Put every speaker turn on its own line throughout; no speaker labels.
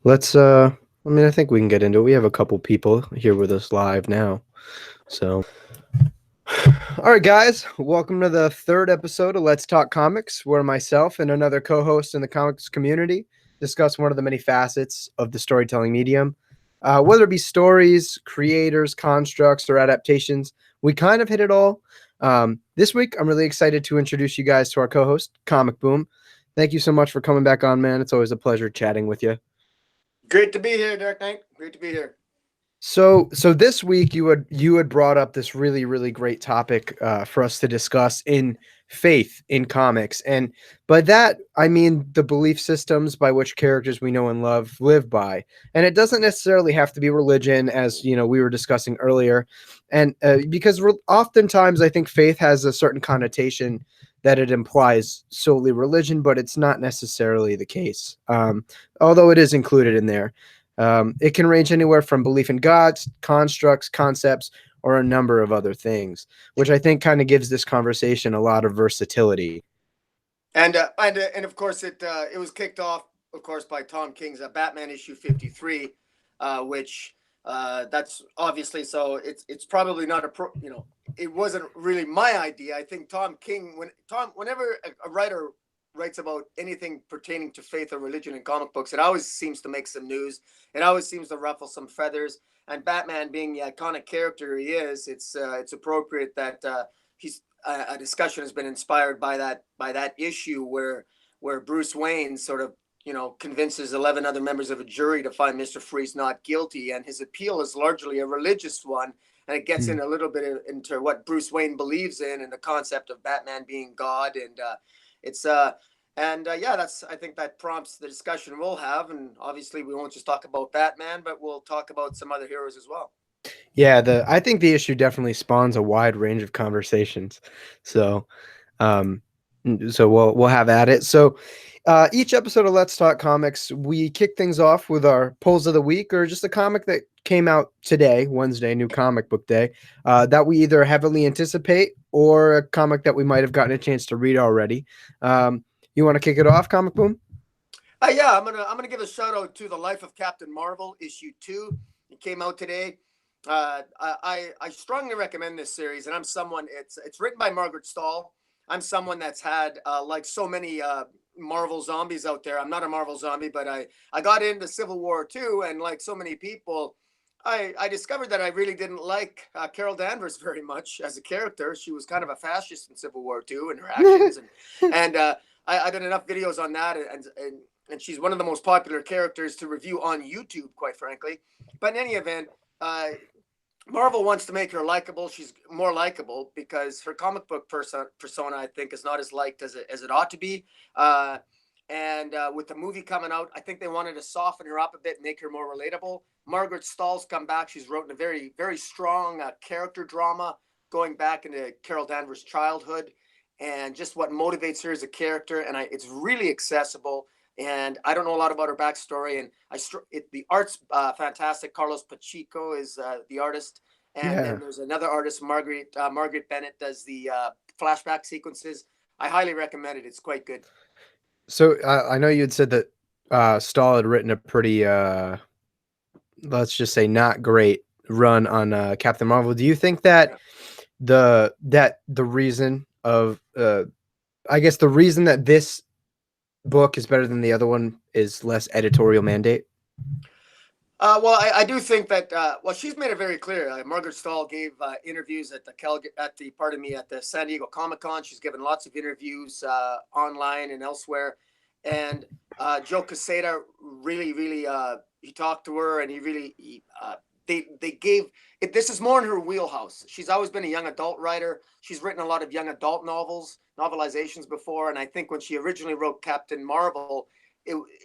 I think we can get into it. We have a couple people here with us live now. So, all right, guys, welcome to the third episode of Let's Talk Comics, where myself and another co-host in the comics community discuss one of the many facets of the storytelling medium. Whether it be stories, creators, constructs, or adaptations, we kind of hit it all. This week, I'm really excited to introduce you guys to our co-host, Comic Boom. Thank you so much for coming back on, man. It's always a pleasure chatting with you.
Great to be here, Dark Knight. Great to be here.
So this week you had brought up this really great topic for us to discuss in faith in comics, and by that I mean the belief systems by which characters we know and love live by, and it doesn't necessarily have to be religion, as we were discussing earlier, and because oftentimes I think faith has a certain connotation that it implies solely religion, but it's not necessarily the case, although it is included in there. It can range anywhere from belief in gods, constructs, concepts, or a number of other things, which I think kind of gives this conversation a lot of versatility.
And of course it was kicked off, of course, by Tom King's Batman issue 53, which that's obviously, so it's probably not it wasn't really my idea. I think Tom King, whenever a writer writes about anything pertaining to faith or religion in comic books, it always seems to make some news. It always seems to ruffle some feathers. And Batman being the iconic character he is, it's appropriate that he's a discussion has been inspired by that issue where Bruce Wayne sort of convinces 11 other members of a jury to find Mr. Freeze not guilty, and his appeal is largely a religious one, and it gets in a little bit into what Bruce Wayne believes in and the concept of Batman being God, and it's that's, I think that prompts the discussion we'll have, and obviously we won't just talk about Batman, but we'll talk about some other heroes as well.
Yeah, I think the issue definitely spawns a wide range of conversations. So, um, so we'll have at it. So, each episode of Let's Talk Comics, we kick things off with our polls of the week, or just a comic that came out today, Wednesday, New Comic Book Day, that we either heavily anticipate or a comic that we might have gotten a chance to read already. You want to kick it off, Comic Boom?
Yeah, I'm gonna give a shout out to The Life of Captain Marvel issue 2. It came out today. I strongly recommend this series, and I'm someone. It's written by Margaret Stahl. I'm someone that's had like so many Marvel zombies out there. I'm not a Marvel zombie, but I got into Civil War too, and like so many people, I discovered that I really didn't like Carol Danvers very much as a character. She was kind of a fascist in Civil War too, in her actions, and I did enough videos on that, and she's one of the most popular characters to review on YouTube, quite frankly. But in any event, Marvel wants to make her likable. She's more likable because her comic book persona, I think, is not as liked as it ought to be. And with the movie coming out, I think they wanted to soften her up a bit, make her more relatable. Margaret Stahl's come back. She's written a very strong character drama going back into Carol Danvers' childhood and just what motivates her as a character. And it's really accessible. And I don't know a lot about her backstory. And the art's fantastic. Carlos Pacheco is the artist. And then there's another artist, Margaret Bennett, does the flashback sequences. I highly recommend it. It's quite good.
So I know you had said that Stahl had written a pretty, let's just say, not great run on Captain Marvel. Do you think that the reason of, I guess the reason that this book is better than the other one is less editorial mandate?
Well, I do think that she's made it very clear. Margaret Stahl gave interviews at the San Diego Comic-Con. She's given lots of interviews online and elsewhere. And Joe Quesada really he talked to her, and they gave it. This is more in her wheelhouse. She's always been a young adult writer. She's written a lot of young adult novelizations before. And I think when she originally wrote Captain Marvel,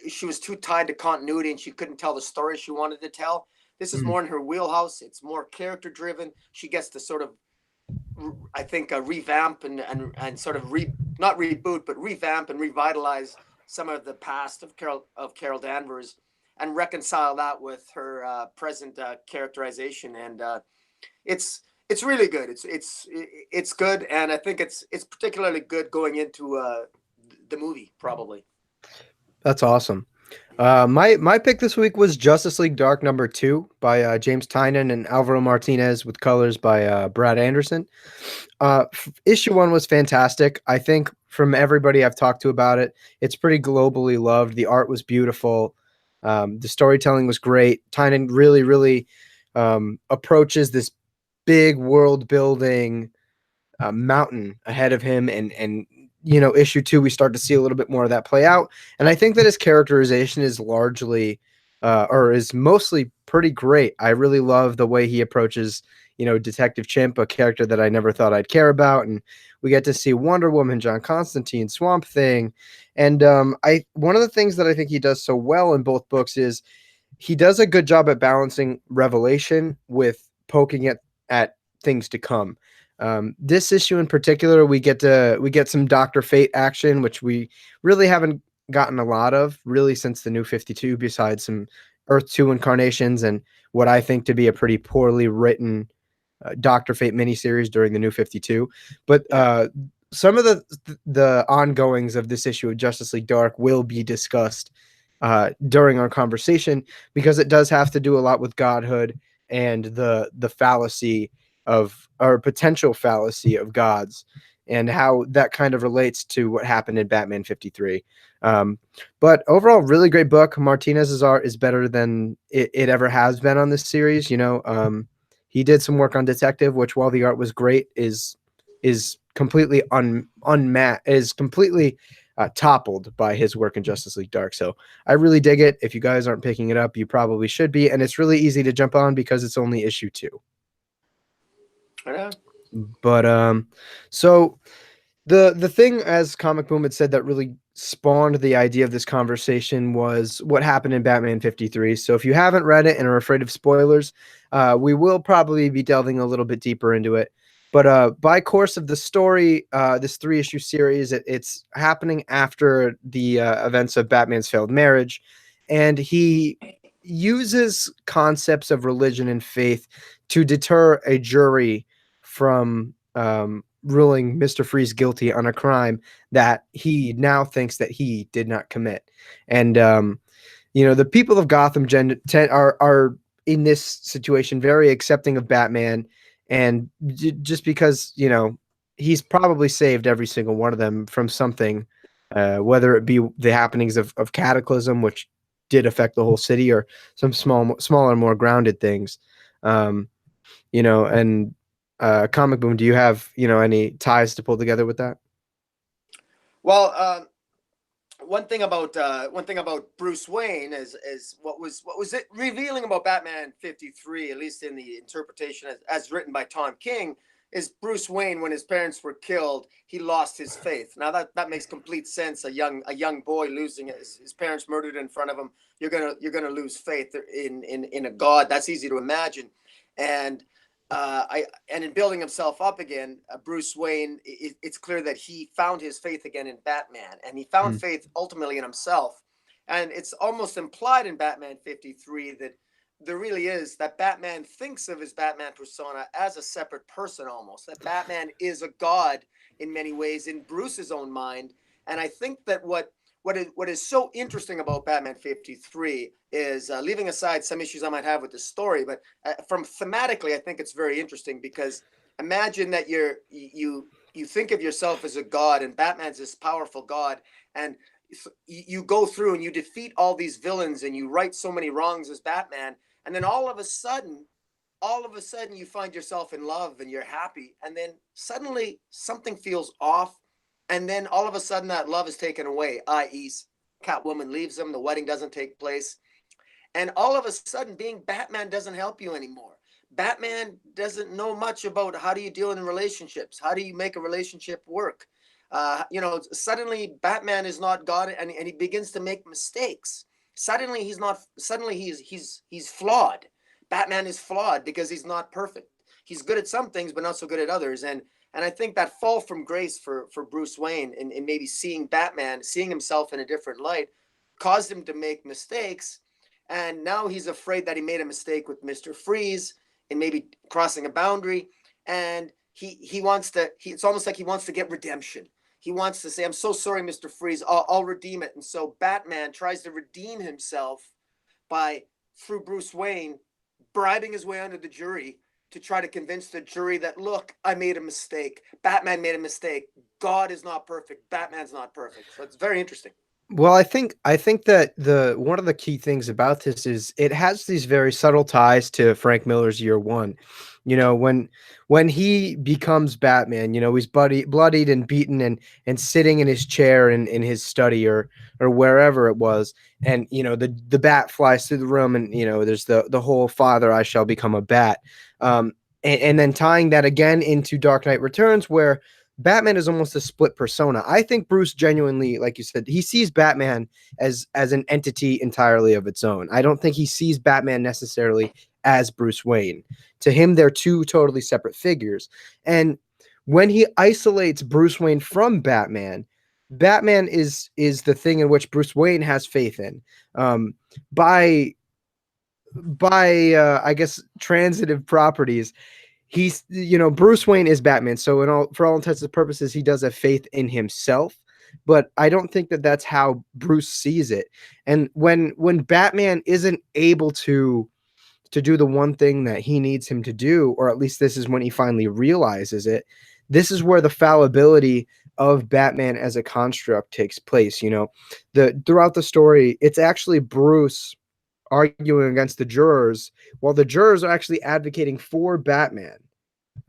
she was too tied to continuity and she couldn't tell the story she wanted to tell. This is more in her wheelhouse. It's more character driven. She gets to sort of, I think, revamp and sort of not reboot, but revamp and revitalize some of the past of Carol Danvers and reconcile that with her present characterization. And it's really good. It's good, and I think it's particularly good going into the movie, probably.
That's awesome. My pick this week was Justice League Dark #2 by James Tynion and Alvaro Martinez with colors by Brad Anderson. Issue 1 was fantastic. I think from everybody I've talked to about it, it's pretty globally loved. The art was beautiful. The storytelling was great. Tynion really, really approaches this big world building mountain ahead of him, and issue 2 we start to see a little bit more of that play out, and I think that his characterization is largely or is mostly pretty great. I really love the way he approaches Detective Chimp, a character that I never thought I'd care about, and we get to see Wonder Woman, John Constantine, Swamp Thing, and I one of the things that I think he does so well in both books is he does a good job at balancing revelation with poking at things to come. This issue in particular, we get some Doctor Fate action, which we really haven't gotten a lot of really since the New 52, besides some Earth 2 incarnations and what I think to be a pretty poorly written Doctor Fate miniseries during the New 52. But some of the ongoings of this issue of Justice League Dark will be discussed during our conversation, because it does have to do a lot with godhood and the fallacy of, or potential fallacy of gods, and how that kind of relates to what happened in Batman 53. But overall, really great book. Martinez's art is better than it ever has been on this series. He did some work on Detective, which, while the art was great, is completely completely toppled by his work in Justice League Dark. So I really dig it. If you guys aren't picking it up, you probably should be, and it's really easy to jump on because it's only issue 2.
Yeah.
But so the thing, as Comic Boom had said, that really spawned the idea of this conversation was what happened in Batman 53. So if you haven't read it and are afraid of spoilers, we will probably be delving a little bit deeper into it. But by course of the story, this 3-issue series, it's happening after the events of Batman's failed marriage, and he uses concepts of religion and faith to deter a jury from ruling Mr. Freeze guilty on a crime that he now thinks that he did not commit. And the people of Gotham are in this situation very accepting of Batman, and just because he's probably saved every single one of them from something, whether it be the happenings of Cataclysm, which did affect the whole city, or some smaller, more grounded things. And Comic Boom, do you have any ties to pull together with that?
Well, one thing about Bruce Wayne is what was it revealing about Batman 53, at least in the interpretation as written by Tom King, is Bruce Wayne, when his parents were killed, he lost his faith. Now that makes complete sense. A young boy losing his parents murdered in front of him, you're gonna lose faith in a god. That's easy to imagine. And and in building himself up again, Bruce Wayne, it's clear that he found his faith again in Batman, and he found faith ultimately in himself. And it's almost implied in Batman 53 that there really is, that Batman thinks of his Batman persona as a separate person, almost, that Batman is a god in many ways in Bruce's own mind. And I think that what is so interesting about Batman 53 is, leaving aside some issues I might have with the story, but from thematically, I think it's very interesting, because imagine that you think of yourself as a god, and Batman's this powerful god, and you go through and you defeat all these villains and you right so many wrongs as Batman, and then all of a sudden you find yourself in love and you're happy, and then suddenly something feels off, and then all of a sudden that love is taken away, i.e. Catwoman leaves him, the wedding doesn't take place, and all of a sudden being Batman doesn't help you anymore. Batman doesn't know much about how do you deal in relationships, how do you make a relationship work. Suddenly Batman is not God, and he begins to make mistakes. Suddenly he's flawed. Batman is flawed because he's not perfect. He's good at some things, but not so good at others. And I think that fall from grace for Bruce Wayne, and maybe seeing Batman, seeing himself in a different light, caused him to make mistakes. And now he's afraid that he made a mistake with Mr. Freeze and maybe crossing a boundary. And he wants to, it's almost like he wants to get redemption. he wants to say, I'm so sorry, Mr. Freeze, I'll redeem it. And so Batman tries to redeem himself by, through Bruce Wayne, bribing his way onto the jury to try to convince the jury that, look, I made a mistake. Batman made a mistake. God is not perfect. Batman's not perfect. So it's very interesting.
Well, I think that the one of the key things about this is it has these very subtle ties to Frank Miller's Year One. You know, when he becomes Batman, you know, he's bloodied and beaten and sitting in his chair in his study or wherever it was, and you know the bat flies through the room, and you know there's the whole "Father, I shall become a bat," and then tying that again into Dark Knight Returns, where Batman is almost a split persona. I think Bruce genuinely, like you said, he sees Batman as an entity entirely of its own. I don't think he sees Batman necessarily as Bruce Wayne. To him, they're two totally separate figures. And when he isolates Bruce Wayne from Batman, Batman is the thing in which Bruce Wayne has faith in. Um, by I guess transitive properties, he's, you know, Bruce Wayne is Batman, so for all intents and purposes he does have faith in himself, but I don't think that that's how Bruce sees it. And when Batman isn't able to do the one thing that he needs him to do, or at least this is when he finally realizes it, this is where the fallibility of Batman as a construct takes place. You know, throughout the story it's actually Bruce arguing against the jurors while the jurors are actually advocating for Batman,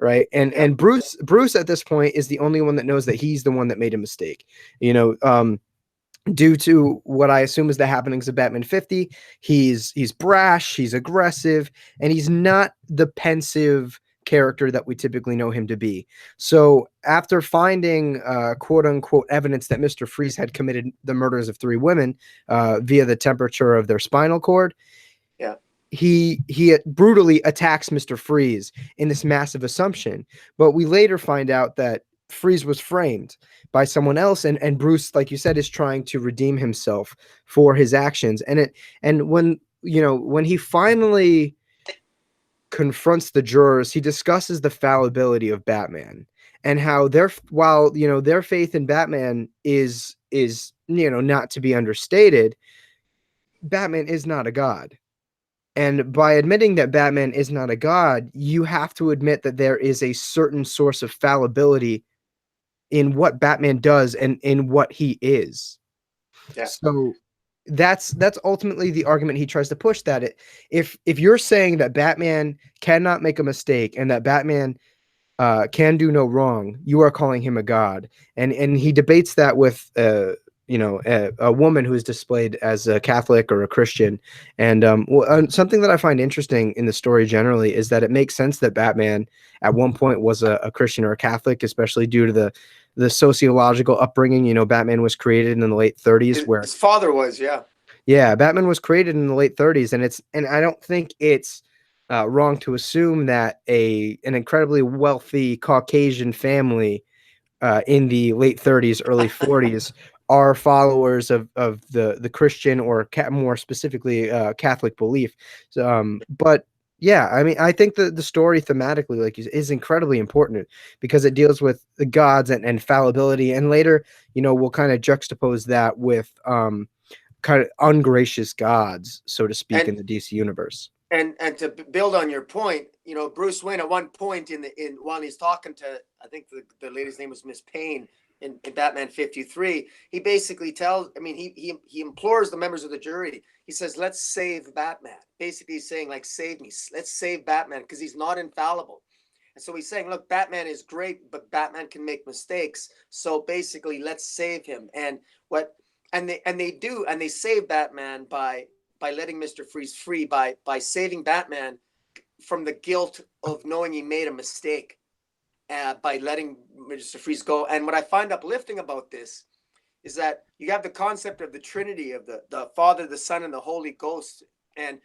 right?
Yeah.
And Bruce at this point is the only one that knows that he's the one that made a mistake. You know, due to what I assume is the happenings of Batman 50, he's brash, he's aggressive, and he's not the pensive character that we typically know him to be. So after finding quote unquote evidence that Mr. Freeze had committed the murders of 3 women via the temperature of their spinal cord,
Yeah.
he brutally attacks Mr. Freeze in this massive assumption. But we later find out that Freeze was framed by someone else, and Bruce, like you said, is trying to redeem himself for his actions. And when, you know, when he finally confronts the jurors, he discusses the fallibility of Batman and how while, you know, their faith in Batman is, you know, not to be understated, Batman is not a god. And by admitting that Batman is not a god, you have to admit that there is a certain source of fallibility in what Batman does and in what he is.
Yeah.
So that's ultimately the argument he tries to push, that if you're saying that Batman cannot make a mistake and that Batman can do no wrong, you are calling him a god. And he debates that with you know, a woman who is displayed as a Catholic or a Christian. And something that I find interesting in the story generally is that it makes sense that Batman at one point was a Christian or a Catholic, especially due to the sociological upbringing. You know, Batman was created in the late 30s, where
His father was, yeah.
yeah, Batman was created in the late 30s, and I don't think it's wrong to assume that an incredibly wealthy Caucasian family in the late 30s, early 40s are followers of the Christian or more specifically Catholic belief. So, but yeah, I mean, I think the story thematically, like you said, is incredibly important because it deals with the gods and fallibility, and later, you know, we'll kind of juxtapose that with kind of ungracious gods, so to speak,
And
in the DC universe.
and to build on your point, you know, Bruce Wayne at one point in while he's talking to, I think the lady's name was Miss Payne in Batman 53, he basically tells, I mean, he implores the members of the jury. He says, let's save Batman. Basically he's saying, like, save me, let's save Batman, because he's not infallible. And so he's saying, look, Batman is great, but Batman can make mistakes, so basically let's save him. And what they do, and they save Batman by letting Mr. Freeze free, by saving Batman from the guilt of knowing he made a mistake, by letting Mr. Freeze go. And what I find uplifting about this is that you have the concept of the Trinity, of the Father, the Son, and the Holy Ghost. And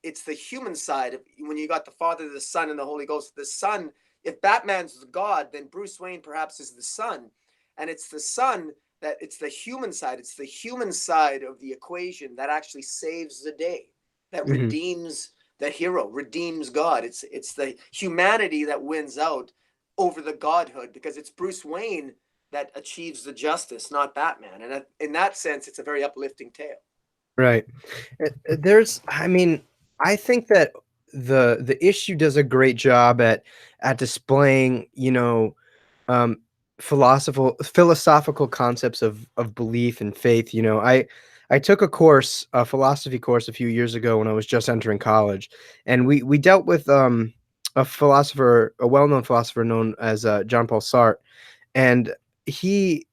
it's the human side of, when you got the Father, the Son, and the Holy Ghost. The Son, if Batman's the God, then Bruce Wayne perhaps is the Son, and it's the Son that it's the human side. It's the human side of the equation that actually saves the day, that
Mm-hmm.
redeems the hero, redeems God. It's the humanity that wins out over the godhood, because it's Bruce Wayne that achieves the justice, not Batman. And in that sense, it's a very uplifting tale.
Right. I mean, I think that the issue does a great job at displaying, um, philosophical concepts of belief and faith. I took a philosophy course a few years ago when I was just entering college, and we dealt with a well-known philosopher known as John Paul Sartre, and he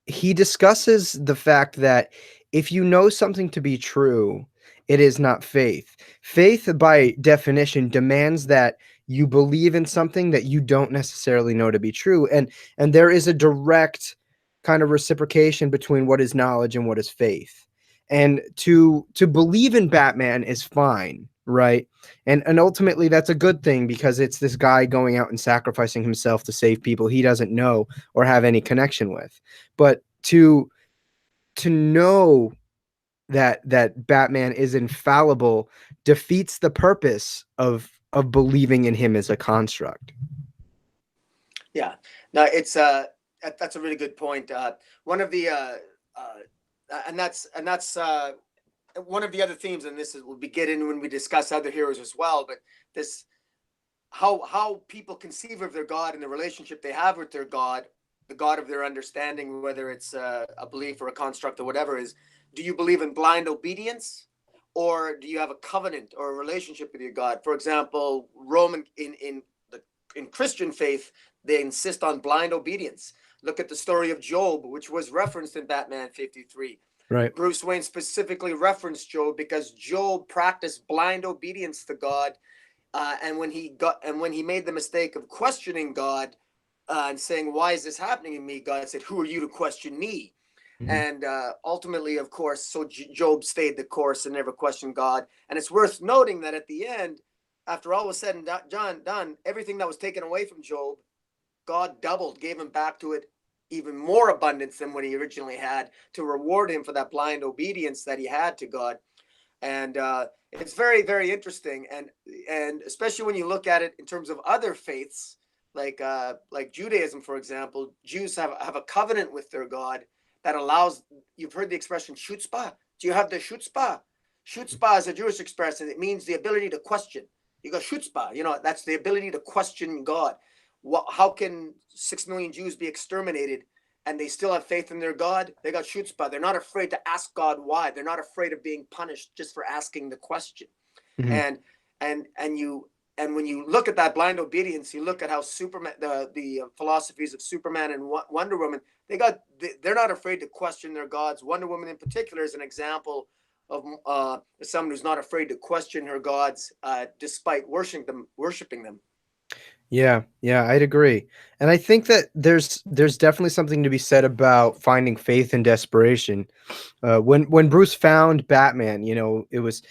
he discusses the fact that if you know something to be true, it is not faith. Faith, by definition, demands that you believe in something that you don't necessarily know to be true, and there is a direct kind of reciprocation between what is knowledge and what is faith. And to believe in Batman is fine, right? And ultimately that's a good thing because it's this guy going out and sacrificing himself to save people he doesn't know or have any connection with. But to know that Batman is infallible defeats the purpose of believing in him as a construct.
Yeah, no, it's that's a really good point. One of the and that's one of the other themes, and this is we'll be getting when we discuss other heroes as well. But this how people conceive of their God and the relationship they have with their God, the God of their understanding, whether it's a belief or a construct or whatever, is do you believe in blind obedience, or do you have a covenant or a relationship with your God? For example, Roman in Christian faith, they insist on blind obedience. Look at the story of Job, which was referenced in Batman 53.
Right.
Bruce Wayne specifically referenced Job because Job practiced blind obedience to God, and when he made the mistake of questioning God and saying, "Why is this happening to me?" God said, "Who are you to question me?"
Mhm.
And ultimately, of course, so Job stayed the course and never questioned God. And it's worth noting that at the end, after all was said and done, everything that was taken away from Job, God doubled, gave him back to it even more abundance than what he originally had to reward him for that blind obedience that he had to God. And it's very, very interesting, and especially when you look at it in terms of other faiths, like Judaism, for example. Jews have a covenant with their God that allows. You've heard the expression chutzpah. Do you have the chutzpah? Chutzpah is a Jewish expression. It means the ability to question. You go chutzpah. That's the ability to question God. How can 6 million Jews be exterminated and they still have faith in their God? They got chutzpah. They're not afraid to ask God why. They're not afraid of being punished just for asking the question.
Mhm.
And when you look at that blind obedience, you look at how Superman, the philosophies of Superman and Wonder Woman, they're not afraid to question their gods. Wonder Woman in particular is an example of someone who's not afraid to question her gods despite worshiping them.
Yeah, yeah, I'd agree. And I think that there's definitely something to be said about finding faith in desperation. When Bruce found Batman, it was.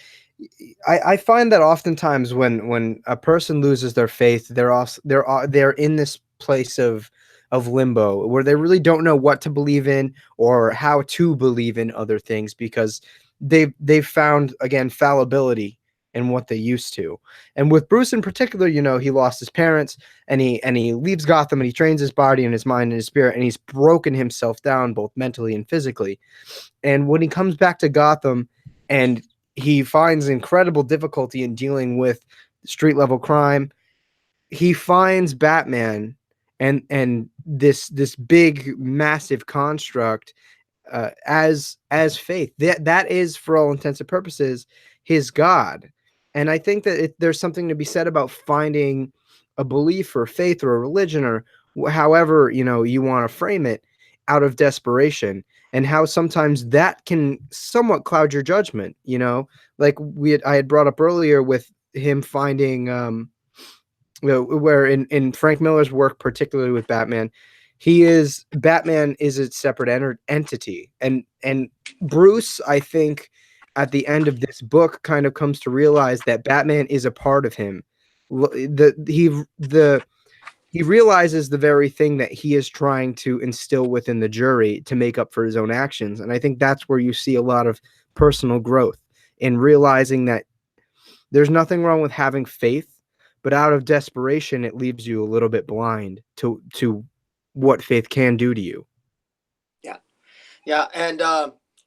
I find that oftentimes when a person loses their faith, they're in this place of limbo where they really don't know what to believe in or how to believe in other things because they've found again fallibility in what they used to. And with Bruce in particular, he lost his parents and he leaves Gotham and he trains his body and his mind and his spirit and he's broken himself down both mentally and physically. And when he comes back to Gotham and he finds incredible difficulty in dealing with street level crime, he finds Batman and this big massive construct as faith. That is, for all intents and purposes, his God. And I think that there's something to be said about finding a belief or faith or a religion or however you want to frame it out of desperation, and how sometimes that can somewhat cloud your judgment. Like I had brought up earlier with him finding where in Frank Miller's work, particularly with Batman, Batman is a separate entity, and Bruce, I think, at the end of this book, kind of comes to realize that Batman is a part of him. He realizes the very thing that he is trying to instill within the jury to make up for his own actions, and I think that's where you see a lot of personal growth in realizing that there's nothing wrong with having faith, but out of desperation, it leaves you a little bit blind to what faith can do to you.
Yeah, and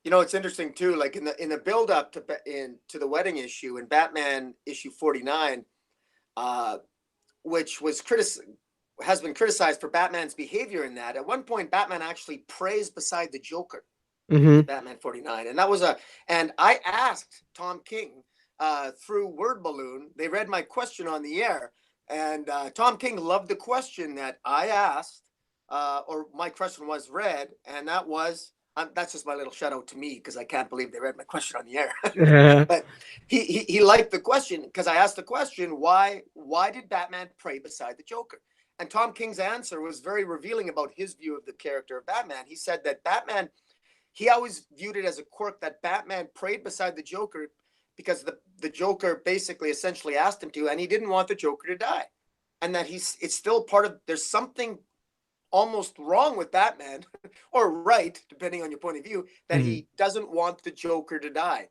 it's interesting too. Like in the build up to the wedding issue in Batman issue 49, uh, which has been criticized for Batman's behavior in that. At one point, Batman actually prays beside the Joker
Hmm.
in Batman 49, and that was a. And I asked Tom King through Word Balloon. They read my question on the air, and Tom King loved the question that I asked, or my question was read, and that was. That's just my little shout out to me because I can't believe they read my question on the air. But he liked the question because I asked the question, why did Batman pray beside the Joker? And Tom King's answer was very revealing about his view of the character of Batman. He said that he always viewed it as a quirk that Batman prayed beside the Joker because the Joker basically essentially asked him to, and he didn't want the Joker to die. And that it's still part of, there's something almost wrong with Batman, or right, depending on your point of view, that
Hmm.
he doesn't want the Joker to die.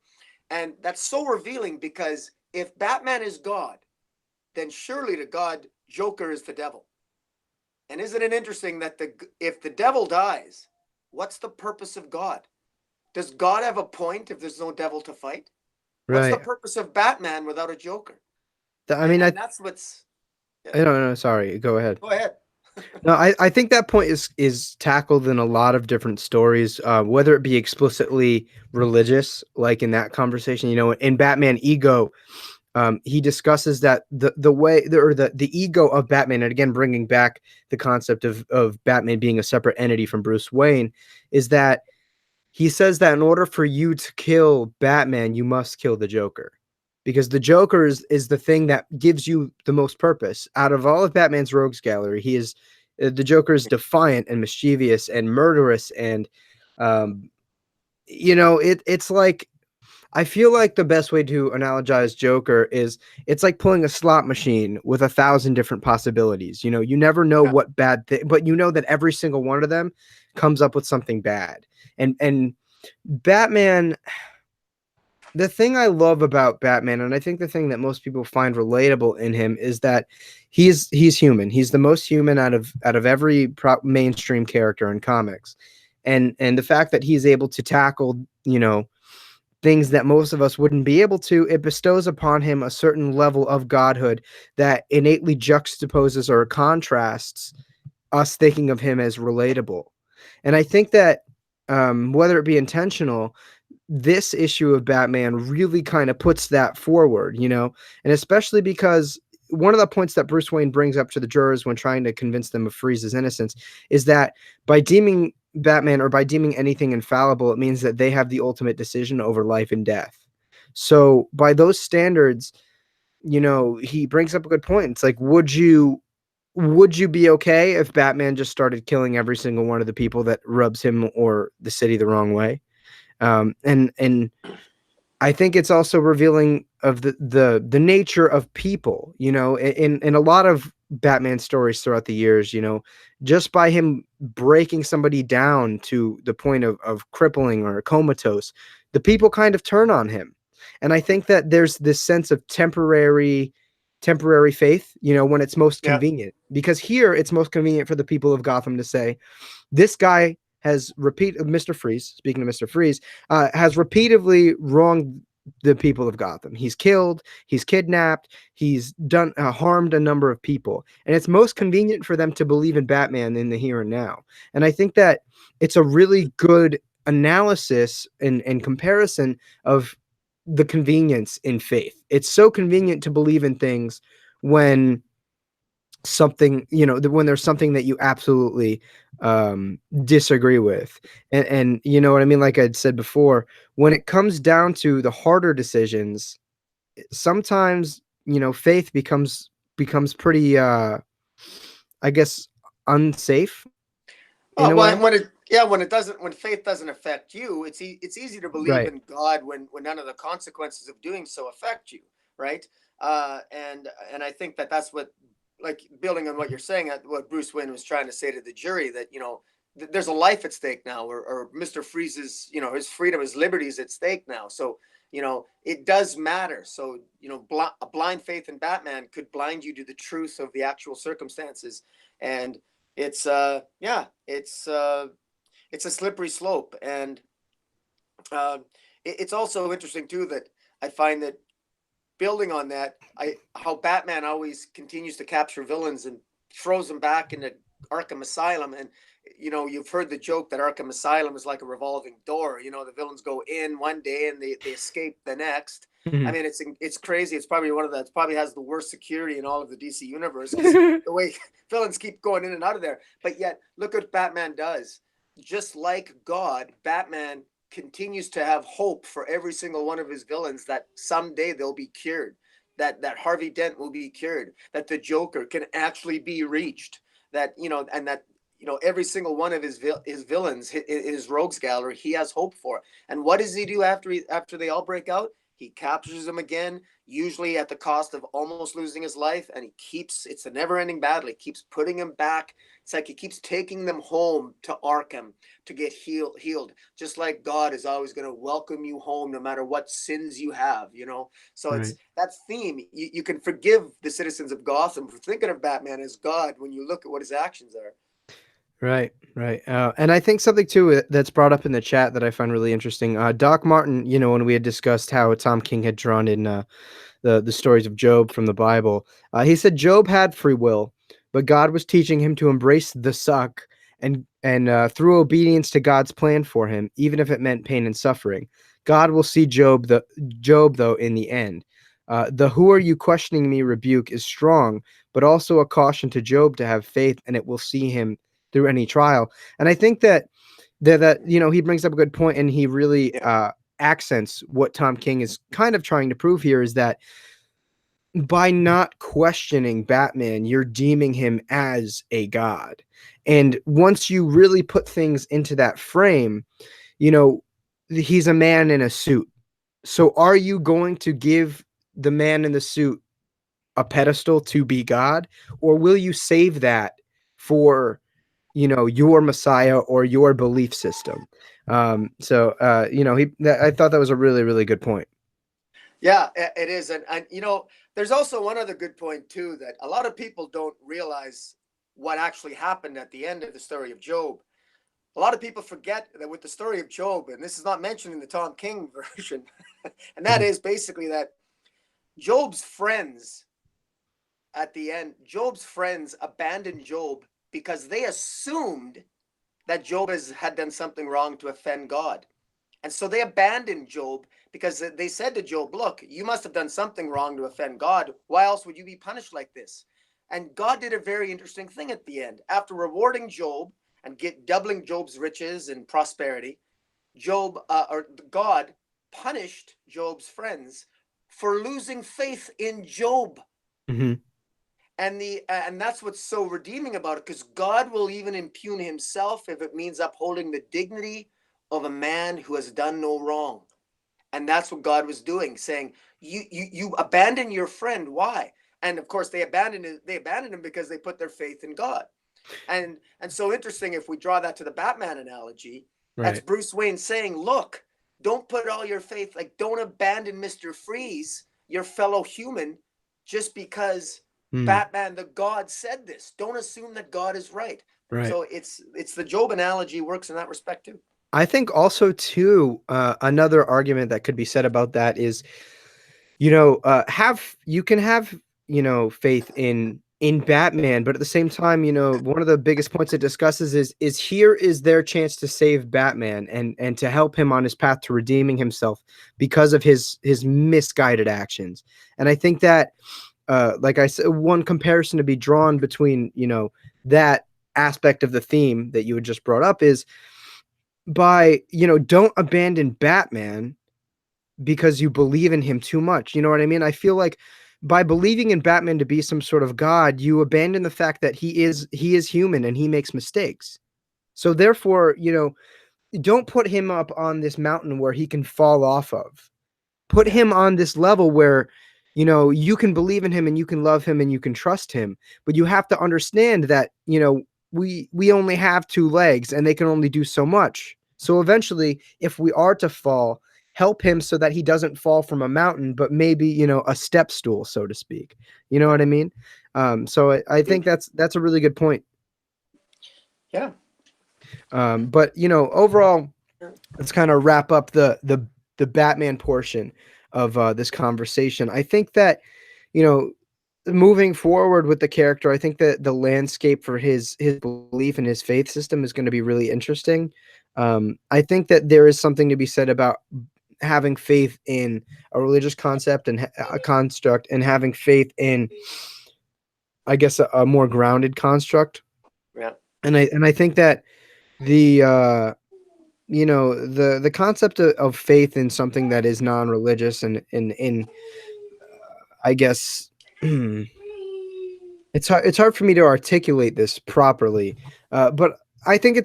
And that's so revealing because if Batman is God, then surely to God, Joker is the devil. And isn't it interesting that if the devil dies, what's the purpose of God? Does God have a point if there's no devil to fight? What's the
Right.
purpose of Batman without a Joker?
I
And
mean,
and that's what's yeah.
I don't know. Sorry. Go ahead.
Go ahead.
No, I think that point is tackled in a lot of different stories, whether it be explicitly religious, like in that conversation, in Batman Ego, he discusses that the way or the ego of Batman, and again bringing back the concept of Batman being a separate entity from Bruce Wayne, is that he says that in order for you to kill Batman, you must kill the Joker. Because the Joker is the thing that gives you the most purpose. Out of all of Batman's rogues gallery, the Joker is defiant and mischievous and murderous, and um, it's like, I feel like the best way to analogize Joker is it's like pulling a slot machine with 1,000 different possibilities. You never know
Yeah.
what bad thing, but you know that every single one of them comes up with something bad. And Batman, the thing I love about Batman, and I think the thing that most people find relatable in him, is that he's human. He's the most human out of every mainstream character in comics, and the fact that he's able to tackle things that most of us wouldn't be able to, it bestows upon him a certain level of godhood that innately juxtaposes or contrasts us thinking of him as relatable. And I think that whether it be intentional, this issue of Batman really kind of puts that forward, and especially because one of the points that Bruce Wayne brings up to the jurors when trying to convince them of Freeze's innocence is that by deeming Batman or by deeming anything infallible, it means that they have the ultimate decision over life and death. So by those standards, he brings up a good point. It's like, would you be okay if Batman just started killing every single one of the people that rubs him or the city the wrong way? And I think it's also revealing of the nature of people, in a lot of Batman stories throughout the years, just by him breaking somebody down to the point of crippling or comatose, the people kind of turn on him. And I think that there's this sense of temporary faith, when it's most
Yeah.
convenient, because here it's most convenient for the people of Gotham to say, this guy has Mr. Freeze, speaking of Mr. Freeze, has repeatedly wronged the people of Gotham. He's killed, he's kidnapped, he's done harmed a number of people, and it's most convenient for them to believe in Batman in the here and now. And I think that it's a really good analysis and comparison of the convenience in faith. It's so convenient to believe in things when when there's something that you absolutely disagree with, and you know what I mean, like I'd said before, when it comes down to the harder decisions, sometimes faith becomes pretty I guess unsafe in
Oh,
a
well,
way.
when faith doesn't affect you, it's easy to believe
Right.
in God when none of the consequences of doing so affect you, right? And I think that's what, like, building on what you're saying, what Bruce Wayne was trying to say to the jury, that there's a life at stake now, or Mr. Freeze's, his freedom, his liberty is at stake now. So it does matter. So a blind faith in Batman could blind you to the truth of the actual circumstances, and it's yeah, it's a slippery slope. And uh, it's also interesting too that I find that, building on that, how Batman always continues to capture villains and throws them back into Arkham Asylum. And you've heard the joke that Arkham Asylum is like a revolving door. The villains go in one day and they escape the next. I
Mhm.
mean, it's crazy. It's probably it probably has the worst security in all of the DC universe, because the way villains keep going in and out of there. But yet, look what Batman does. Just like God, Batman continues to have hope for every single one of his villains, that someday they'll be cured, that Harvey Dent will be cured, that the Joker can actually be reached, that and that every single one of his villains, his rogues gallery, he has hope for. And what does he do after they all break out? He captures them again, usually at the cost of almost losing his life, and it's a never-ending battle. He keeps putting him back. It's like he keeps taking them home to Arkham to get healed, just like God is always going to welcome you home no matter what sins you have. So it's
Right.
that theme. You can forgive the citizens of Gotham for thinking of Batman as God when you look at what his actions are.
Right, right. And I think something too that's brought up in the chat that I find really interesting. Doc Martin, when we had discussed how Tom King had drawn in the stories of Job from the Bible, he said Job had free will, but God was teaching him to embrace the suck and through obedience to God's plan for him, even if it meant pain and suffering. God will see Job though in the end. The "Who are you questioning me?" rebuke is strong, but also a caution to Job to have faith, and it will see him through any trial. And I think that he brings up a good point, and he really
Yeah.
accents what Tom King is kind of trying to prove here, is that by not questioning Batman, you're deeming him as a god. And once you really put things into that frame, you know, he's a man in a suit. So are you going to give the man in the suit a pedestal to be God, or will you save that for your Messiah or your belief system? I thought that was a really, really good point.
Yeah, it is. And there's also one other good point too, that a lot of people don't realize what actually happened at the end of the story of Job. A lot of people forget that with the story of Job, and this is not mentioned in the Tom King version, and that
Mhm.
is basically that Job's friends at the end, Job's friends abandoned Job because they assumed that Job had done something wrong to offend God. And so they abandoned Job because they said to Job, look, you must have done something wrong to offend God. Why else would you be punished like this? And God did a very interesting thing at the end. After rewarding Job and doubling Job's riches and prosperity, God punished Job's friends for losing faith in Job.
Mhm.
And that's what's so redeeming about it, because God will even impugn himself if it means upholding the dignity of a man who has done no wrong. And that's what God was doing, saying, you abandon your friend. Why? And of course they abandoned him because they put their faith in God. And so interesting, if we draw that to the Batman analogy, that's
Right.
Bruce Wayne saying, look, don't put all your faith, like, don't abandon Mr. Freeze, your fellow human, just because
Mm.
Batman the God said this. Don't assume that God is right.
Right.
So it's the Job analogy works in that respect too.
I think also too, another argument that could be said about that is, have you can have faith in Batman, but at the same time, one of the biggest points it discusses is here is their chance to save Batman and to help him on his path to redeeming himself because of his misguided actions. And I think that, like I said, one comparison to be drawn between that aspect of the theme that you had just brought up is by don't abandon Batman because you believe in him too much. You know what I mean? I feel like by believing in Batman to be some sort of god, you abandon the fact that he is human and he makes mistakes. So therefore, don't put him up on this mountain where he can fall off of. Put
Yeah.
him on this level where you can believe in him and you can love him and you can trust him, but you have to understand that we only have two legs and they can only do so much. So eventually, if we are to fall, help him so that he doesn't fall from a mountain, but maybe a step stool, so to speak. You know what I mean? So I think that's a really good point.
Yeah.
But overall, let's kind of wrap up the Batman portion of this conversation. I think that you know moving forward with the character, I think that the landscape for his belief and his faith system is going to be really interesting. I think that there is something to be said about having faith in a religious concept and a construct, and having faith in, I guess, a more grounded construct.
Yeah.
And I think that the the concept of faith in something that is non-religious and in I guess it's hard for me to articulate this properly, but I think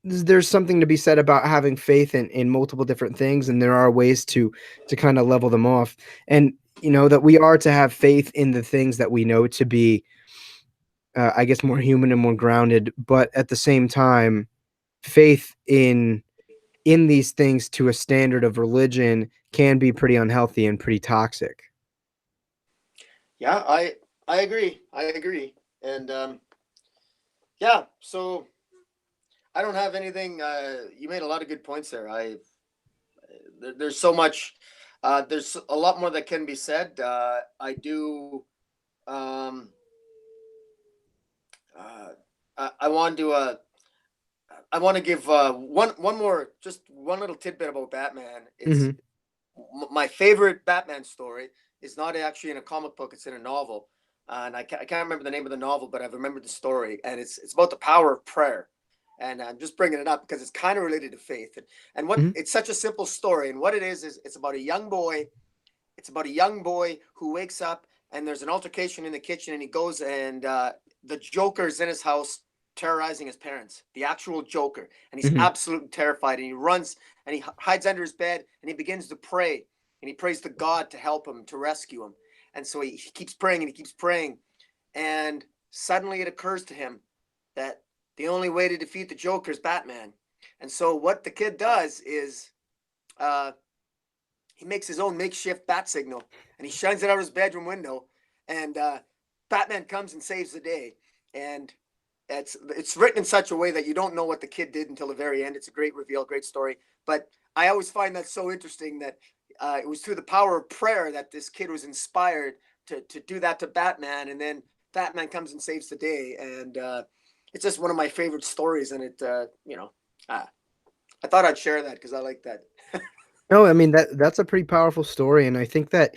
there's something to be said about having faith in multiple different things, and there are ways to kind of level them off, and that we are to have faith in the things that we know to be, I guess, more human and more grounded, but at the same time, faith in these things to a standard of religion can be pretty unhealthy and pretty toxic.
Yeah, I agree. I agree. And yeah, so I don't have anything. You made a lot of good points there. There's so much. There's a lot more that can be said. I do. Um, I want to. I want to give one more, just one little tidbit about Batman. It's
Hmm.
my favorite Batman story is not actually in a comic book; it's in a novel, and I can't remember the name of the novel, but I've remembered the story, and it's about the power of prayer. And I'm just bringing it up because it's kind of related to faith, and what
Hmm.
it's such a simple story, and what it is it's about a young boy. It's about a young boy who wakes up and there's an altercation in the kitchen, and he goes and the Joker's in his house terrorizing his parents, the actual Joker, and he's
Hmm.
absolutely terrified, and he runs and he hides under his bed and he begins to pray, and he prays to God to help him, to rescue him. And so he keeps praying and he keeps praying, and suddenly it occurs to him that the only way to defeat the Joker is Batman. And so what the kid does is uh, he makes his own makeshift bat signal and he shines it out his bedroom window, and Batman comes and saves the day. And it's written in such a way that you don't know what the kid did until the very end. It's a great reveal, great story. But I always find that so interesting that it was through the power of prayer that this kid was inspired to do that to Batman, and then Batman comes and saves the day. And it's just one of my favorite stories, and uh, I thought I'd share that because I like that.
No, I mean that's a pretty powerful story, and I think that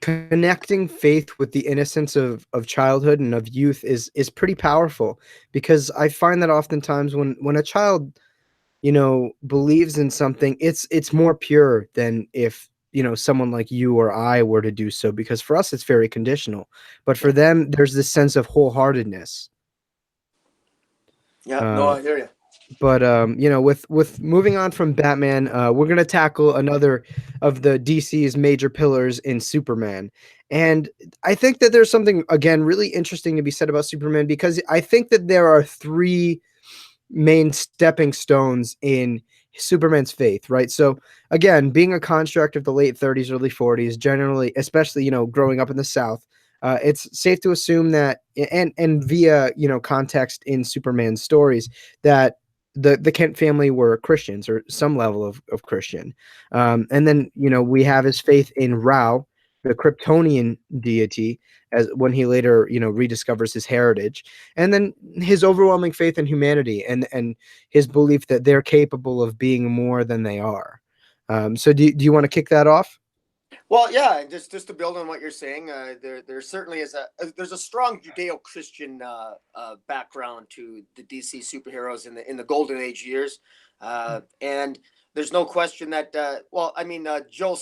connecting faith with the innocence of childhood and of youth is pretty powerful, because I find that oftentimes when a child believes in something, it's more pure than if someone like you or I were to do so, because for us it's very conditional, but for
Yeah,
them there's this sense of wholeheartedness.
yeah, no,
uh,
I hear you.
but with moving on from Batman, we're gonna tackle another of the DC's major pillars in Superman, and I think that there's something again really interesting to be said about Superman, because I think that there are three main stepping stones in Superman's faith, right? So again, being a construct of the late 30s, early 40s, generally, especially growing up in the South, it's safe to assume that, and via context in Superman's stories, that the Kent family were Christians, or some level of Christian, and then we have his faith in Ra, the Kryptonian deity, as when he later rediscovers his heritage, and then his overwhelming faith in humanity, and his belief that they're capable of being more than they are. So do you want to kick that off?
Well, yeah, and just to build on what you're saying, there certainly is there's a strong Judeo-Christian background to the DC superheroes in the Golden Age years, and there's no question that well, I mean, Joe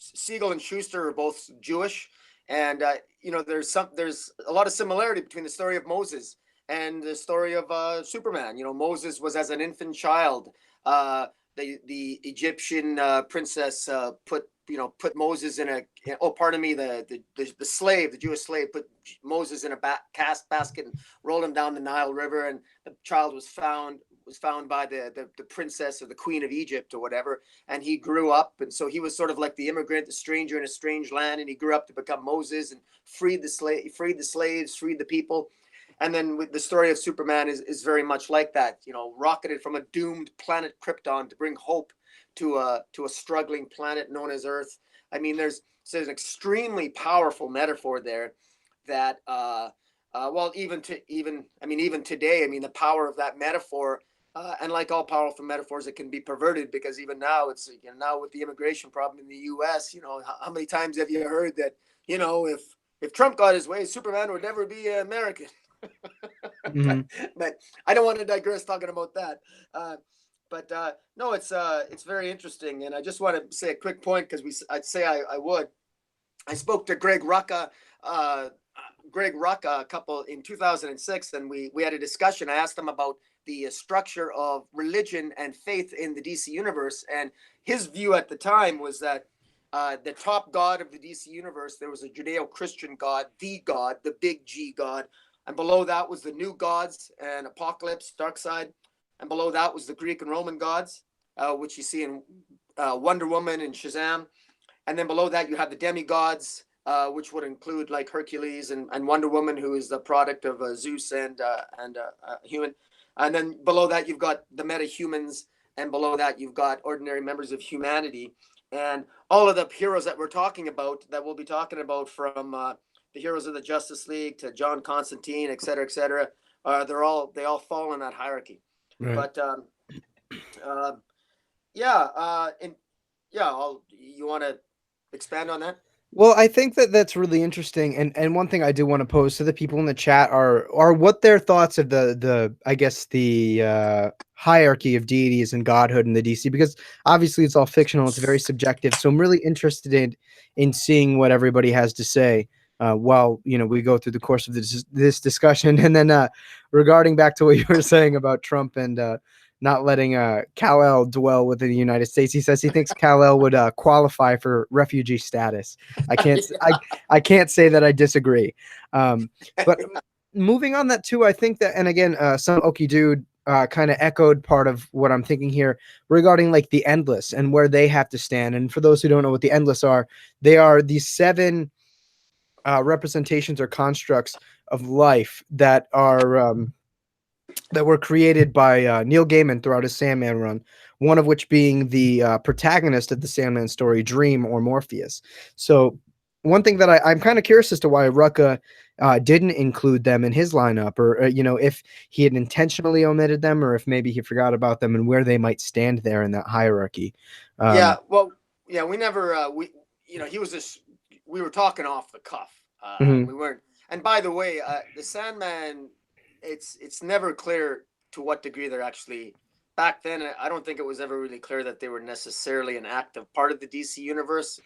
Siegel and Schuster are both Jewish, and there's a lot of similarity between the story of Moses and the story of Superman. Moses was as an infant child. Uh, the Egyptian princess put Moses in a oh pardon me the slave, the Jewish slave, put Moses in a cast basket and rolled him down the Nile River, and the child was found by the princess or the queen of Egypt or whatever, and he grew up, and so he was sort of like the immigrant, the stranger in a strange land, and he grew up to become Moses and freed the slaves, freed the people. And then with the story of Superman is very much like that, you know, rocketed from a doomed planet Krypton to bring hope to a struggling planet known as Earth. I mean, there's an extremely powerful metaphor there that well, even today, I mean, the power of that metaphor, and like all powerful metaphors, it can be perverted, because even now, it's, you know, now with the immigration problem in the U.S., you know, how many times have you heard that, you know, if Trump got his way, Superman would never be American.
Hmm.
but I don't want to digress talking about that. But no, it's very interesting, and I just want to say a quick point, because I'd say I would. I spoke to uh, Greg Rucka a couple in 2006, and we had a discussion. I asked him about the structure of religion and faith in the DC universe, and his view at the time was that the top god of the DC universe, there was a Judeo-Christian god, the big G god, and below that was the new gods and Apocalypse, Darkseid, and below that was the Greek and Roman gods, which you see in Wonder Woman and Shazam. And then below that, you have the demigods, which would include like Hercules and Wonder Woman, who is the product of Zeus and human. And then below that, you've got the metahumans, and below that, you've got ordinary members of humanity. And all of the heroes that we're talking about, that we'll be talking about, from the heroes of the Justice League to John Constantine, et cetera, they all fall in that hierarchy.
Right.
But uh, yeah, and yeah, you want to expand on that?
Well, I think that that's really interesting, and one thing I do want to pose to the people in the chat are what their thoughts of the I guess the hierarchy of deities and godhood in the DC, because obviously it's all fictional, it's very subjective. So I'm really interested in seeing what everybody has to say while, you know, we go through the course of this discussion. And then regarding back to what you were saying about Trump and not letting Kal-El dwell within the United States. He says he thinks Kal-El would qualify for refugee status. I can't I can't say that I disagree. But moving on that too, I think that, and again, some Okie dude kind of echoed part of what I'm thinking here regarding like the Endless and where they have to stand. And for those who don't know what the Endless are, they are these 7 representations or constructs of life that are that were created by Neil Gaiman throughout his Sandman run, one of which being the protagonist of the Sandman story, Dream or Morpheus. So one thing that I'm kind of curious as to why Rucka didn't include them in his lineup, or you know, if he had intentionally omitted them, or if maybe he forgot about them and where they might stand there in that hierarchy.
Yeah, well, yeah, we never you know, he was just, we were talking off the cuff.
Mhm.
We weren't. And by the way, the Sandman, it's never clear to what degree they're actually, back then. I don't think it was ever really clear that they were necessarily an active part of the DC universe.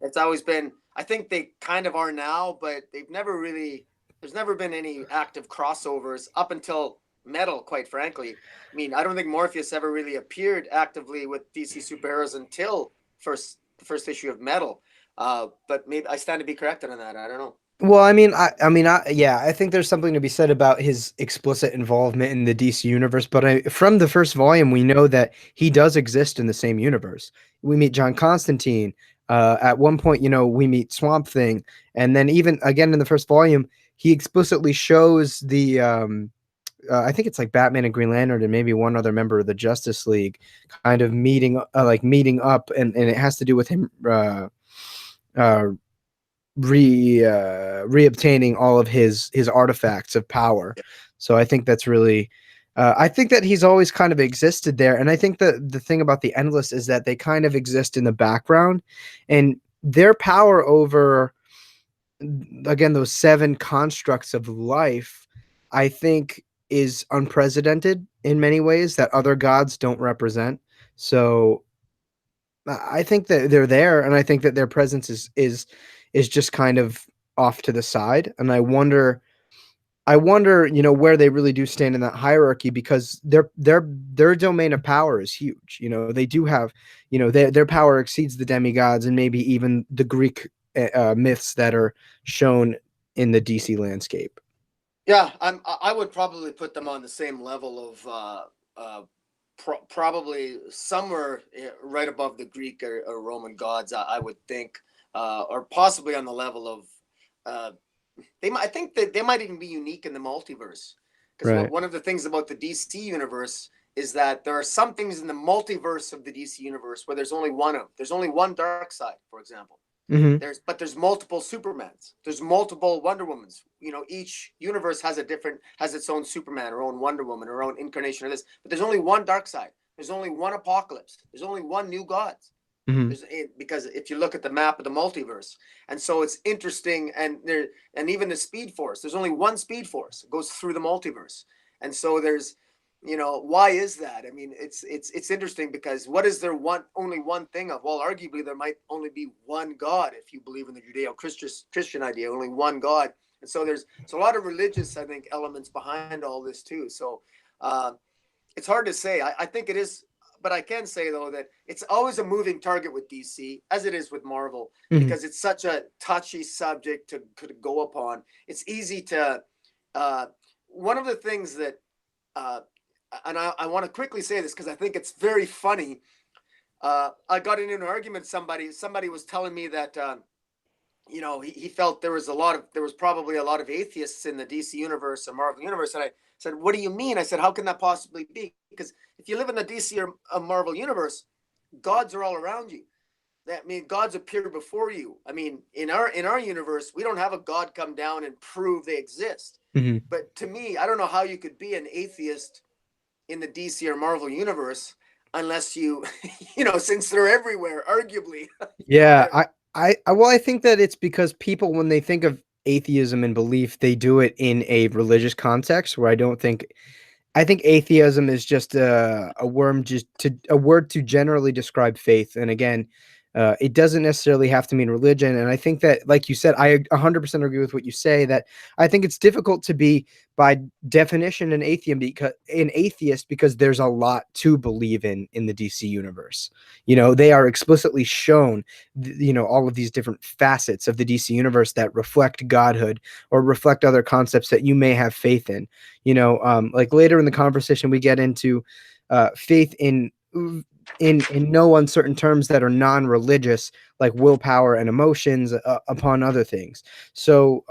It's always been, I think they kind of are now, but they've never really, there's never been any active crossovers up until Metal, quite frankly. I mean, I don't think Morpheus ever really appeared actively with DC superheroes until the first issue of Metal. But maybe I stand to be corrected on that. I don't know.
Well, yeah, I think there's something to be said about his explicit involvement in the DC universe. But from the first volume, we know that he does exist in the same universe. We meet John Constantine. At one point, you know, we meet Swamp Thing, and then even again in the first volume, he explicitly shows the I think it's like Batman and Green Lantern and maybe one other member of the Justice League kind of meeting up, and it has to do with him uh, reobtaining all of his artifacts of power. So I think that's really I think that he's always kind of existed there. And I think that the thing about the Endless is that they kind of exist in the background, and their power over, again, those 7 constructs of life, I think is unprecedented in many ways that other gods don't represent. So I think that they're there, and I think that their presence is just kind of off to the side. And I wonder, you know, where they really do stand in that hierarchy, because their domain of power is huge. You know, they do have, you know, their power exceeds the demigods and maybe even the Greek myths that are shown in the DC landscape.
Yeah, I would probably put them on the same level of probably somewhere right above the Greek or Roman gods. I would think, or possibly on the level of I think that they might even be unique in the multiverse, because
Right.
one of the things about the DC universe is that there are some things in the multiverse of the DC universe where there's only one dark side, for example.
Hmm.
There's multiple Supermans. There's multiple Wonder Womans. Each universe has its own Superman, or own Wonder Woman, or own incarnation of this. But there's only one dark side. There's only one apocalypse. There's only one new god.
Hmm.
Because if you look at the map of the multiverse, and so it's interesting, and even the Speed Force, there's only one Speed Force. It goes through the multiverse, and so why is that? I mean, it's interesting, because what is there only one thing of? Well, arguably there might only be one God if you believe in the Judeo-Christian idea, only one God, and so there's a lot of religious, I think, elements behind all this too. So uh, it's hard to say. I think it is, but I can say though that it's always a moving target with DC, as it is with Marvel,
Hmm.
because it's such a touchy subject to go upon. It's easy to. Uh, One of the things that, uh, and I want to quickly say this because I think it's very funny. I got into an argument. Somebody was telling me that. He felt there was probably a lot of atheists in the DC universe or Marvel universe. And I said, what do you mean? I said, how can that possibly be? Because if you live in the DC or Marvel universe, gods are all around you. Gods appear before you. I mean, in our universe, we don't have a god come down and prove they exist.
Hmm.
But to me, I don't know how you could be an atheist in the DC or Marvel universe unless since they're everywhere, arguably.
Yeah, well, I think that it's because people, when they think of atheism and belief, they do it in a religious context, where I think atheism is just a word to generally describe faith. And again, it doesn't necessarily have to mean religion. And I think that, like you said, I 100% agree with what you say, that I think it's difficult to be, by definition, an atheist, because there's a lot to believe in the DC universe. They are explicitly shown, all of these different facets of the DC universe that reflect godhood or reflect other concepts that you may have faith in. Like later in the conversation, we get into faith in no uncertain terms that are non-religious, like willpower and emotions, upon other things. So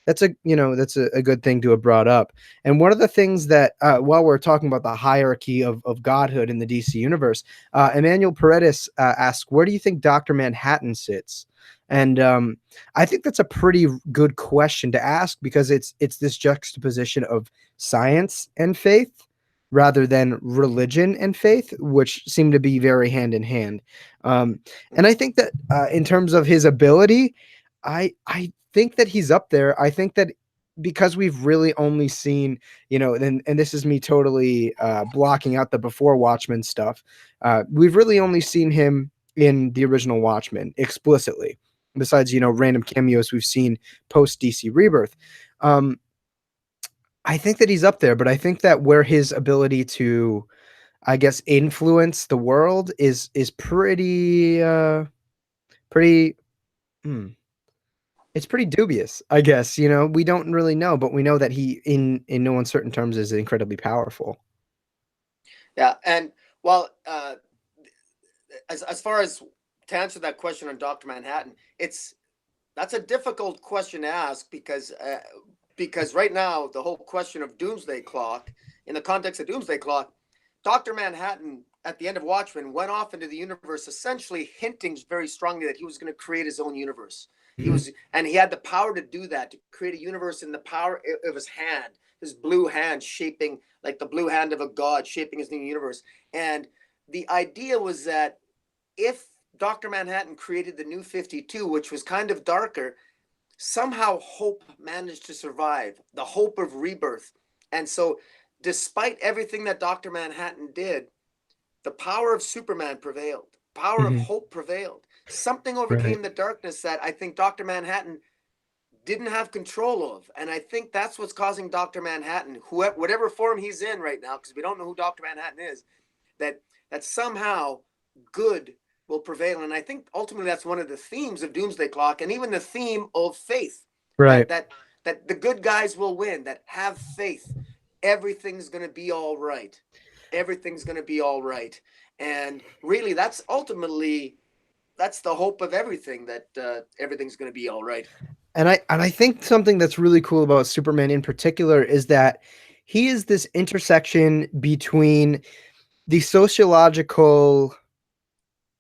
that's a good thing to have brought up. And one of the things that, while we're talking about the hierarchy of godhood in the DC universe, Emmanuel Paredes asks, where do you think Dr. Manhattan sits? And I think that's a pretty good question to ask, because it's this juxtaposition of science and faith rather than religion and faith, which seem to be very hand in hand. And I think that, in terms of his ability, I think that he's up there. I think that because we've really only seen, and this is me totally blocking out the before Watchmen stuff. We've really only seen him in the original Watchmen explicitly, besides random cameos we've seen post DC Rebirth. Um, I think that he's up there, but I think that where his ability to, I guess, influence the world is pretty. Hmm, it's pretty dubious, I guess. We don't really know, but we know that he, in no uncertain terms, is incredibly powerful.
Yeah, and well, as far as to answer that question on Doctor Manhattan, that's a difficult question to ask, because right now the whole question of Doomsday Clock, in the context of Doomsday Clock, Doctor Manhattan at the end of Watchmen went off into the universe, essentially hinting very strongly that he was going to create his own universe.
Mhm.
And he had the power to do that, to create a universe in the power of his hand, his blue hand shaping, like the blue hand of a god, shaping his new universe. And the idea was that if Dr. Manhattan created the New 52, which was kind of darker, somehow hope managed to survive, the hope of rebirth. And so, despite everything that Dr. Manhattan did, the power of Superman prevailed, power of
Mhm.
hope prevailed. Something
Right.
overcame the darkness that I think Dr. Manhattan didn't have control of. And I think that's what's causing Dr. Manhattan, whatever form he's in right now, because we don't know who Dr. Manhattan is, that somehow good will prevail. And I think ultimately that's one of the themes of Doomsday Clock, and even the theme of faith, that
Right.
the good guys will win, that have faith. Everything's going to be all right. Everything's going to be all right. And really, that's the hope of everything, that everything's going to be all right.
And I think something that's really cool about Superman in particular is that he is this intersection between the sociological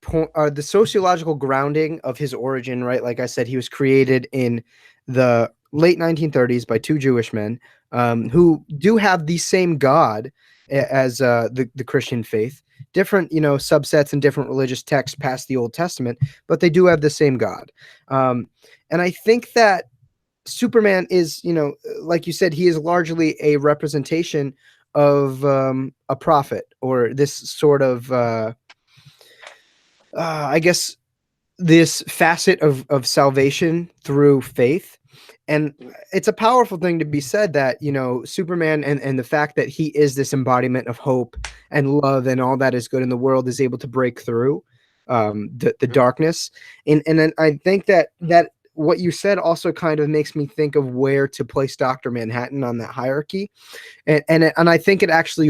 point, or the sociological grounding of his origin, right? Like I said, he was created in the late 1930s by two Jewish men, who do have the same God as the Christian faith. Different, subsets and different religious texts past the Old Testament, but they do have the same God. Um, and I think that Superman is, like you said, he is largely a representation of a prophet, or this sort of, I guess, this facet of salvation through faith. And
Mm.
it's a powerful thing to be said that, Superman, and the fact that he is this embodiment of hope and love and all that is good in the world, is able to break through the
Mhm.
darkness. And then I think that what you said also kind of makes me think of where to place Dr. Manhattan on that hierarchy. And I think it actually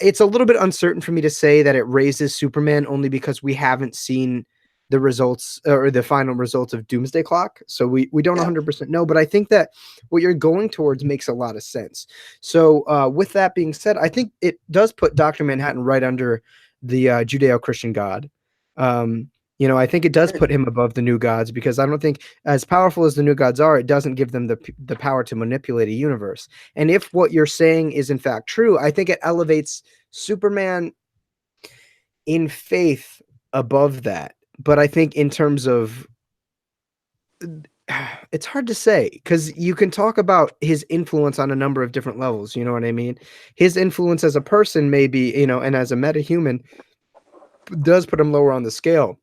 it's a little bit uncertain for me to say that it raises Superman, only because we haven't seen the results, or the final results of Doomsday Clock. So we don't
Yeah.
100% know, but I think that what you're going towards makes a lot of sense. So with that being said, I think it does put Dr. Manhattan right under the Judeo-Christian God. Um, I think it does put him above the new gods, because I don't think, as powerful as the new gods are, it doesn't give them the power to manipulate a universe. And if what you're saying is in fact true, I think it elevates Superman in faith above that. But I think in terms of, it's hard to say, because you can talk about his influence on a number of different levels. You know what I mean? His influence as a person, maybe, and as a metahuman, does put him lower on the scale.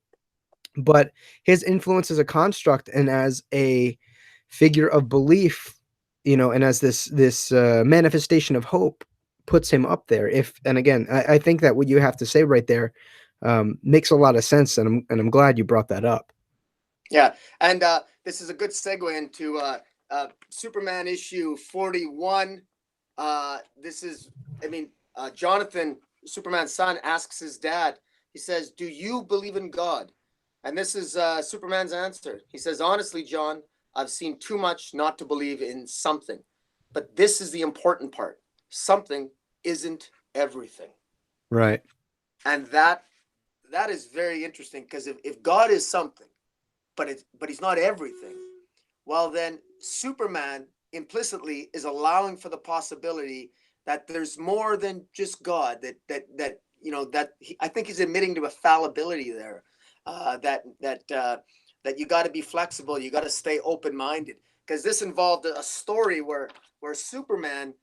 But his influence as a construct and as a figure of belief, and as this manifestation of hope, puts him up there. And again, I think that what you have to say right there makes a lot of sense, and I'm glad you brought that up.
Yeah, and this is a good segue into Superman issue 41. This is, I mean, Jonathan, Superman's son, asks his dad. He says, "Do you believe in God?" And this is Superman's answer. He says, "Honestly, John, I've seen too much not to believe in something. But this is the important part. Something isn't everything."
Right.
And that is very interesting, because if God is something, but he's not everything, well, then Superman implicitly is allowing for the possibility that there's more than just God. I think he's admitting to a fallibility there. That you got to be flexible. You got to stay open minded, because this involved a story where Superman,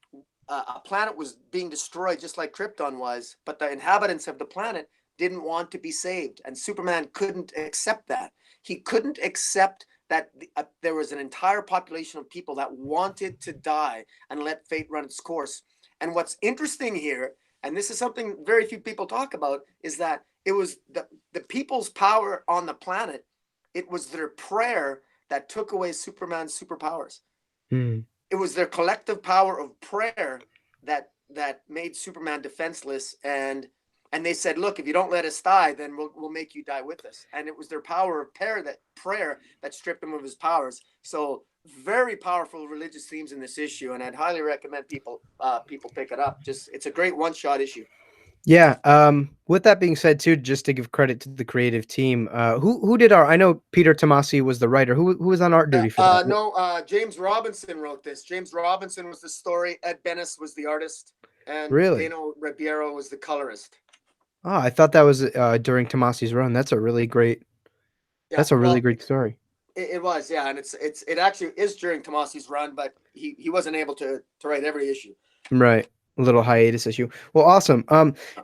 a planet was being destroyed just like Krypton was, but the inhabitants of the planet didn't want to be saved, and Superman couldn't accept that. He couldn't accept that there was an entire population of people that wanted to die and let fate run its course. And what's interesting here, and this is something very few people talk about, is that it was the people's power on the planet. It was their prayer that took away Superman's superpowers.
Hmm.
It was their collective power of prayer that made Superman defenseless, and they said, "Look, if you don't let us die, then we'll make you die with us." And it was their power of prayer that stripped him of his powers. So very powerful religious themes in this issue, and I'd highly recommend people pick it up. Just it's a great one-shot issue.
Yeah. With that being said, too, just to give credit to the creative team, who did our? I know Peter Tomasi was the writer. Who was on art duty for that?
No, James Robinson wrote this. James Robinson was the story. Ed Benes was the artist, and
Really?
Dano Ribeiro was the colorist.
Oh, I thought that was during Tomasi's run. That's a really great.
Yeah,
That's a really
well,
great story.
it was, yeah, and it actually is during Tomasi's run, but he wasn't able to write every issue.
Right. A little hiatus issue. Well, awesome.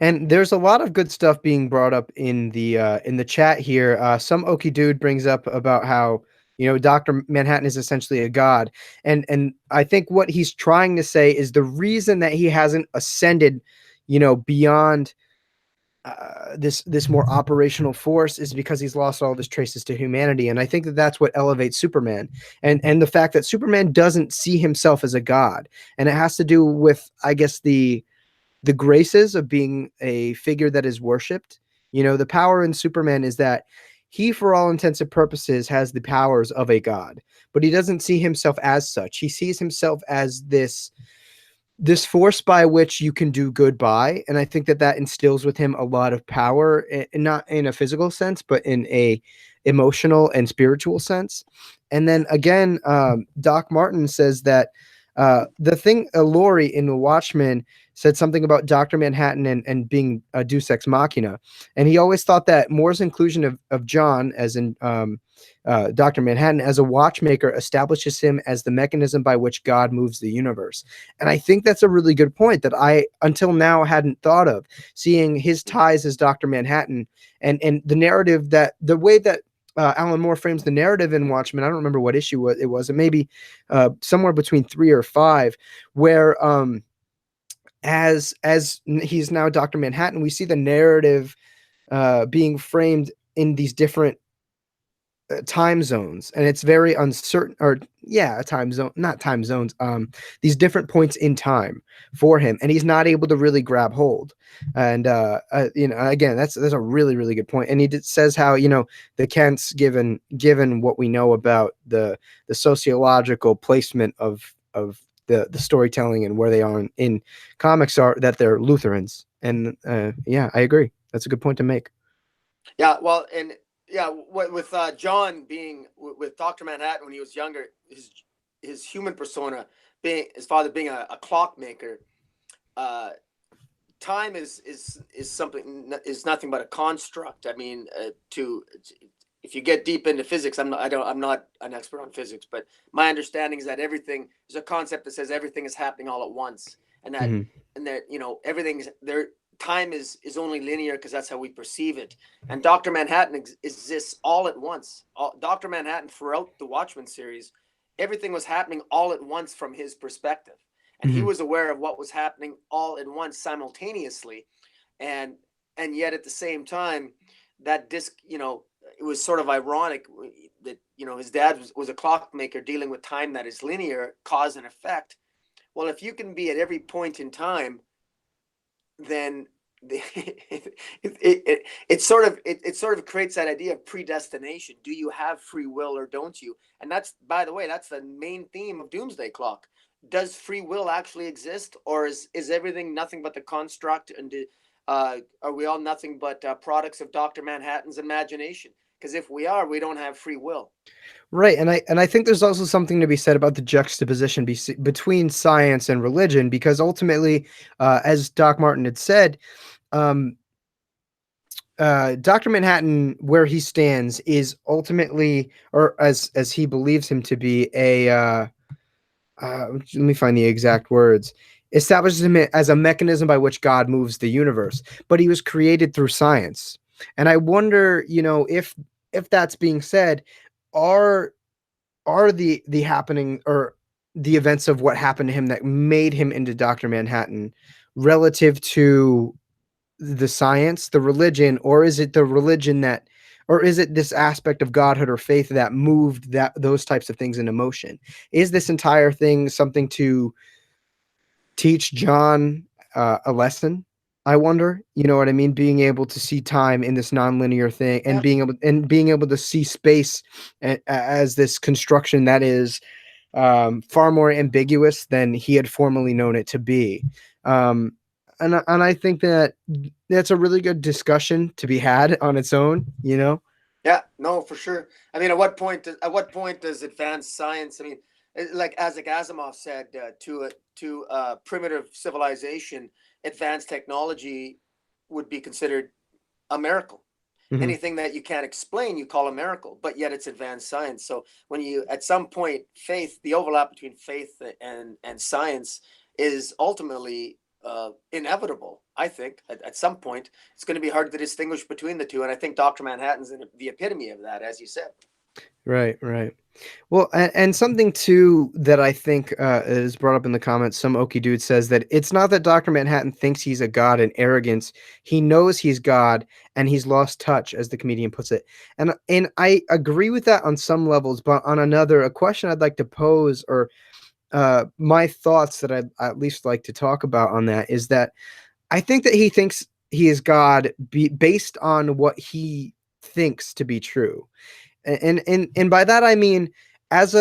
And there's a lot of good stuff being brought up in the chat here. Some Okie dude brings up about how, Dr. Manhattan is essentially a god. And I think what he's trying to say is the reason that he hasn't ascended, beyond this more operational force, is because he's lost all of his traces to humanity. And I think that that's what elevates Superman, and the fact that Superman doesn't see himself as a god. And it has to do with, I guess, the graces of being a figure that is worshipped. The power in Superman is that he, for all intents and purposes, has the powers of a god, but he doesn't see himself as such. He sees himself as this force by which you can do good by, and I think that that instills with him a lot of power, not in a physical sense but in a emotional and spiritual sense. And then again, Doc Martin says that the thing, Laurie in The Watchmen said something about Dr. Manhattan and being a deus ex machina, and he always thought that Moore's inclusion of John, as in Dr. Manhattan, as a watchmaker establishes him as the mechanism by which God moves the universe. And I think that's a really good point that I, until now, hadn't thought of, seeing his ties as Dr. Manhattan and the narrative, that the way that Alan Moore frames the narrative in Watchmen. I don't remember what issue it was. It may be somewhere between 3 or 5, where as he's now Dr. Manhattan, we see the narrative being framed in these different time zones, and it's very uncertain, or yeah, a time zone, not time zones, these different points in time for him, and he's not able to really grab hold. And again, that's a really, really good point. And he says how, the Kents, given what we know about the sociological placement of the storytelling and where they are in comics, are that they're Lutherans. And yeah, I agree, that's a good point to make.
Yeah, well, and yeah, with John being with Dr. Manhattan when he was younger, his human persona being his father being a clockmaker, time is something, is nothing but a construct. I mean, if you get deep into physics, I'm not an expert on physics, but my understanding is that everything is a concept that says everything is happening all at once, and that everything's there. Time is only linear because that's how we perceive it. And Dr. Manhattan exists all at once. Dr. Manhattan, throughout the Watchmen series, everything was happening all at once from his perspective. And he was aware of what was happening all at once simultaneously. And yet at the same time, that it was sort of ironic that, his dad was a clockmaker dealing with time that is linear, cause and effect. Well, if you can be at every point in time, then it sort of creates that idea of predestination. Do you have free will or don't you? And that's, by the way, that's the main theme of Doomsday Clock. Does free will actually exist, or is everything nothing but the construct? And are we all nothing but products of Dr. Manhattan's imagination? Because if we are, we don't have free will.
Right, and I think there's also something to be said about the juxtaposition between science and religion, because ultimately, as Doc Martin had said, Dr. Manhattan, where he stands, is ultimately, or as he believes him to be, let me find the exact words, establishes him as a mechanism by which God moves the universe. But he was created through science, and I wonder, if that's being said, are the happening, or the events of what happened to him that made him into Dr. Manhattan, relative to the science, the religion, or is it the religion that, or is it this aspect of godhood or faith that moved those types of things into motion? Is this entire thing something to teach John a lesson? I wonder, you know what I mean? Being able to see time in this nonlinear thing, and being able to see space as this construction that is far more ambiguous than he had formerly known it to be. And I think that that's a really good discussion to be had on its own,
Yeah, no, for sure. I mean, at what point does advanced science? I mean, like Isaac Asimov said, to primitive civilization, advanced technology would be considered a miracle.
Mm-hmm.
Anything that you can't explain, you call a miracle, but yet it's advanced science. So when you, at some point, the overlap between faith and science is ultimately inevitable. I think at some point it's going to be hard to distinguish between the two, and I think Dr. Manhattan's the epitome of that, as you said.
Right. Well, and something too that I think is brought up in the comments. Some Okie dude says that it's not that Dr. Manhattan thinks he's a god in arrogance. He knows he's God, and he's lost touch, as the comedian puts it. And I agree with that on some levels, but on another, a question I'd like to pose, or my thoughts that I'd at least like to talk about on that, is that I think that he thinks he is God based on what he thinks to be true. And by that I mean, as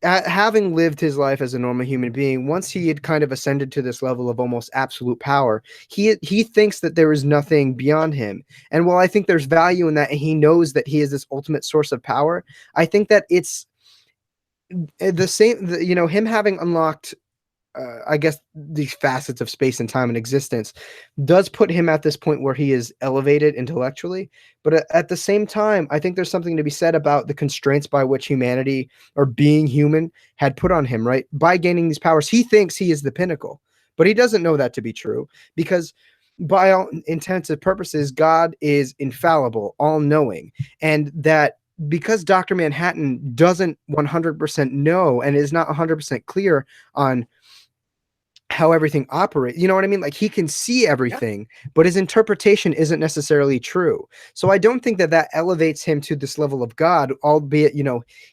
having lived his life as a normal human being, once he had kind of ascended to this level of almost absolute power, he thinks that there is nothing beyond him. And while I think there's value in that, and he knows that he is this ultimate source of power, I think that it's the same. Him having unlocked, I guess, these facets of space and time and existence does put him at this point where he is elevated intellectually. But at the same time, I think there's something to be said about the constraints by which humanity, or being human, had put on him, right? By gaining these powers, he thinks he is the pinnacle, but he doesn't know that to be true, because by all intents and purposes, God is infallible, all knowing. And that because Dr. Manhattan doesn't 100% know and is not 100% clear on how everything operates. You know what I mean? Like, he can see everything, but his interpretation isn't necessarily true. So I don't think that that elevates him to this level of God, albeit,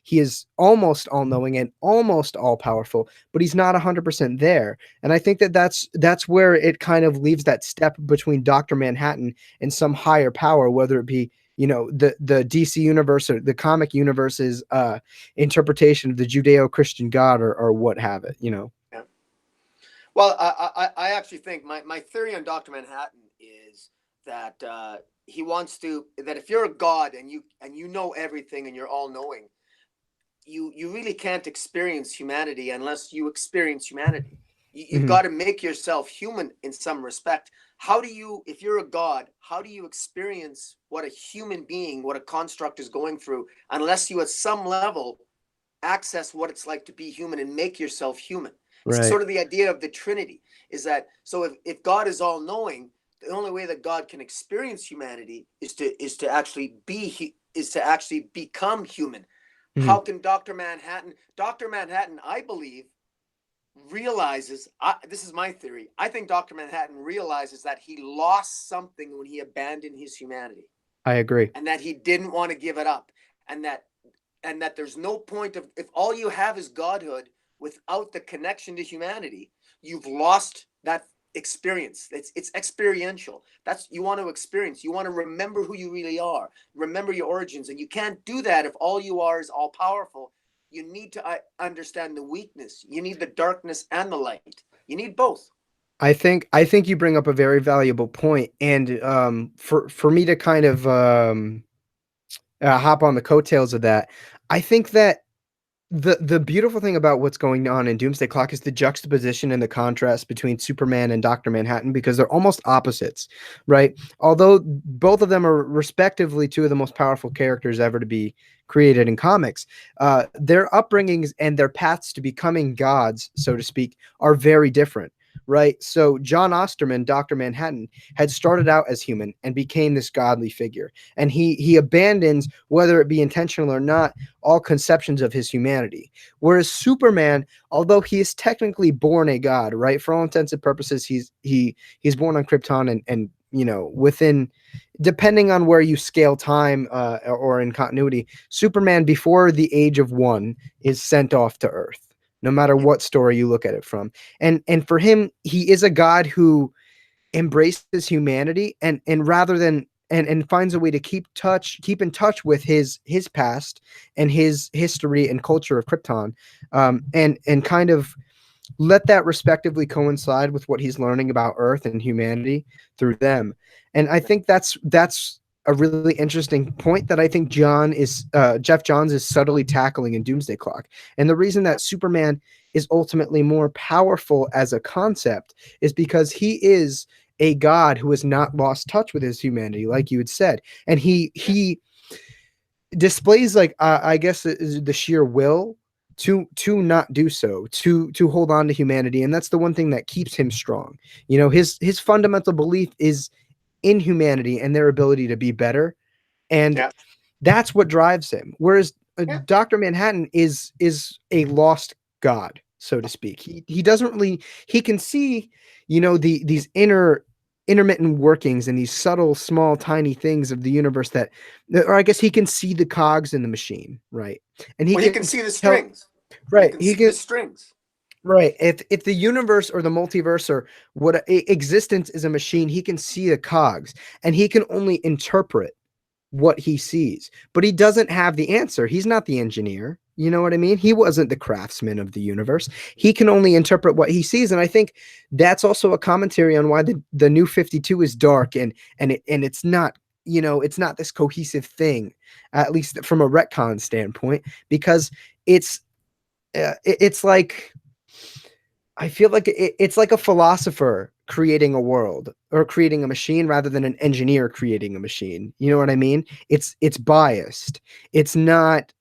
he is almost all knowing and almost all powerful, but he's not 100% there. And I think that that's where it kind of leaves that step between Dr. Manhattan and some higher power, whether it be, the DC universe or the comic universe's interpretation of the Judeo-Christian God, or what have it.
Yeah. Well, I actually think my theory on Dr. Manhattan is that he wants that if you're a god and you know everything and you're all knowing, you really can't experience humanity unless you experience humanity. You've got to make yourself human in some respect. If you're a god, how do you experience what a human being, what a construct is going through, unless you at some level access what it's like to be human and make yourself human? It's
Right.
sort of the idea of the Trinity, is that, so if God is all knowing, the only way that God can experience humanity is to actually become human. How can Dr. Manhattan, I believe, realizes, this is my theory, I think Dr. Manhattan realizes that he lost something when he abandoned his humanity.
I agree.
And that he didn't want to give it up. And that there's no point of, if all you have is godhood without the connection to humanity, you've lost that experience. It's experiential. That's, you want to experience, you want to remember who you really are, remember your origins. And you can't do that if all you are is all powerful. You need to understand the weakness. You need the darkness and the light. You need both.
I think you bring up a very valuable point. And for me to kind of hop on the coattails of that, I think that the beautiful thing about what's going on in Doomsday Clock is the juxtaposition and the contrast between Superman and Dr. Manhattan, because they're almost opposites, right? Although both of them are respectively two of the most powerful characters ever to be created in comics, their upbringings and their paths to becoming gods, so to speak, are very different. Right. So John Osterman, Dr. Manhattan, had started out as human and became this godly figure. And he abandons, whether it be intentional or not, all conceptions of his humanity. Whereas Superman, although he is technically born a god, right? For all intents and purposes, he's born on Krypton and within, depending on where you scale time or in continuity, Superman before the age of 1 is sent off to Earth, no matter what story you look at it from. And for him, he is a god who embraces humanity and rather than and finds a way to keep in touch with his past and his history and culture of Krypton, and kind of let that respectively coincide with what he's learning about Earth and humanity through them. And I think that's a really interesting point that I think Jeff Johns is subtly tackling in Doomsday Clock. And the reason that Superman is ultimately more powerful as a concept is because he is a god who has not lost touch with his humanity, like you had said. And he displays, like, I guess, the sheer will to not do so, to hold on to humanity. And that's the one thing that keeps him strong. His fundamental belief is in humanity and their ability to be better. And that's what drives him. Whereas Dr. Manhattan is a lost god, so to speak. He doesn't really, he can see, these intermittent workings and these subtle, small, tiny things of the universe or I guess he can see the cogs in the machine, right? And he
can see the strings.
Right.
He can see the strings.
Right. If the universe or the multiverse or what existence is a machine, he can see the cogs and he can only interpret what he sees, but he doesn't have the answer. He's not the engineer. You know what I mean? He wasn't the craftsman of the universe. He can only interpret what he sees. And I think that's also a commentary on why the new 52 is dark and it's not, it's not this cohesive thing, at least from a retcon standpoint, because it's like, I feel like it's like a philosopher creating a world or creating a machine rather than an engineer creating a machine. You know what I mean? It's biased. It's not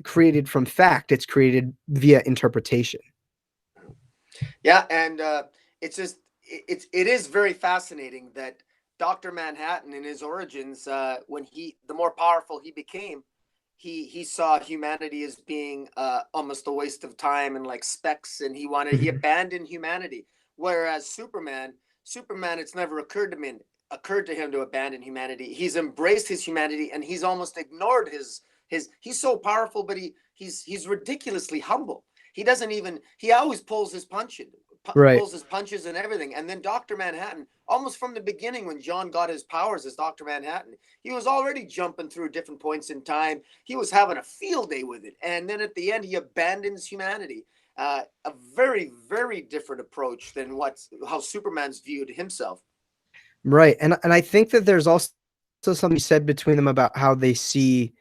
created from fact. It's created via interpretation.
Yeah, and it's just it is very fascinating that Dr. Manhattan in his origins, when the more powerful he became, he saw humanity as being almost a waste of time and like specks, and he
Mhm.
abandoned humanity. Whereas Superman, it's never occurred to him to abandon humanity. He's embraced his humanity, and he's almost ignored his. He's so powerful, but he's ridiculously humble. He always
Right.
pulls his punches and everything. And then Dr. Manhattan, almost from the beginning, when John got his powers as Dr. Manhattan, he was already jumping through different points in time. He was having a field day with it. And then at the end, he abandons humanity. A very, very different approach than how Superman's viewed himself.
Right. And I think that there's also something said between them about how they see,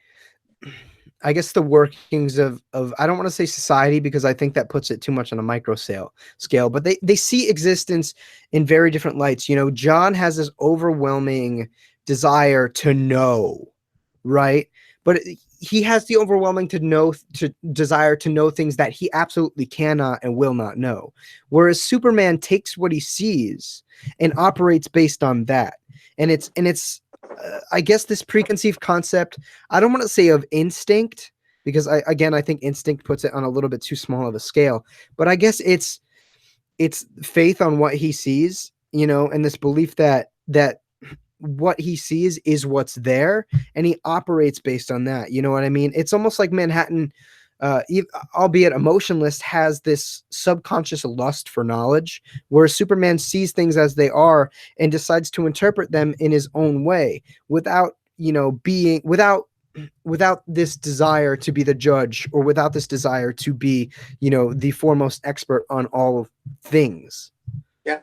I guess, the workings of I don't want to say society because I think that puts it too much on a micro scale, but they see existence in very different lights. John has this overwhelming desire to know, right? But he has the overwhelming desire to know things that he absolutely cannot and will not know. Whereas Superman takes what he sees and operates based on that. And it's I guess this preconceived concept, I don't want to say of instinct, because I think instinct puts it on a little bit too small of a scale, but I guess it's faith on what he sees, and this belief that what he sees is what's there, and he operates based on that. You know what I mean? It's almost like Manhattan, albeit emotionless, has this subconscious lust for knowledge, where Superman sees things as they are and decides to interpret them in his own way without, being without this desire to be the judge, or without this desire to be, the foremost expert on all things.
Yeah.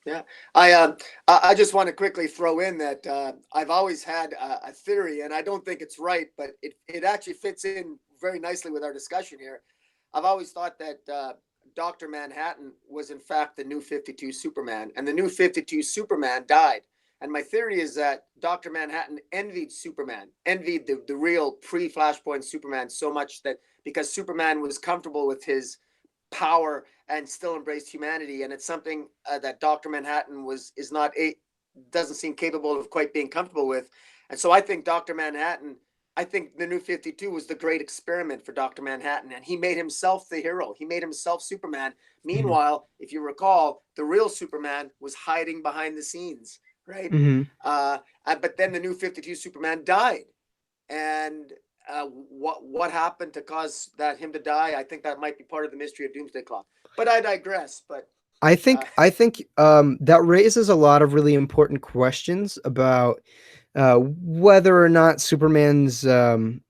Yeah, I just want to quickly throw in that I've always had a theory, and I don't think it's right, but it actually fits in very nicely with our discussion here. I've always thought that Dr. Manhattan was in fact the New 52 Superman, and the New 52 Superman died. And my theory is that Dr. Manhattan envied Superman, envied the real pre-Flashpoint Superman so much that because Superman was comfortable with his power and still embraced humanity, and it's something that Dr. Manhattan is not doesn't seem capable of quite being comfortable with. And so I think I think the New 52 was the great experiment for Dr. Manhattan, and he made himself the hero. He made himself Superman.
Mm-hmm.
Meanwhile, if you recall, the real Superman was hiding behind the scenes, right?
Mm-hmm.
But then the New 52 Superman died, and what happened to cause him to die? I think that might be part of the mystery of Doomsday Clock. But I digress. But
I
uh,
think I think that raises a lot of really important questions about whether or not Superman is an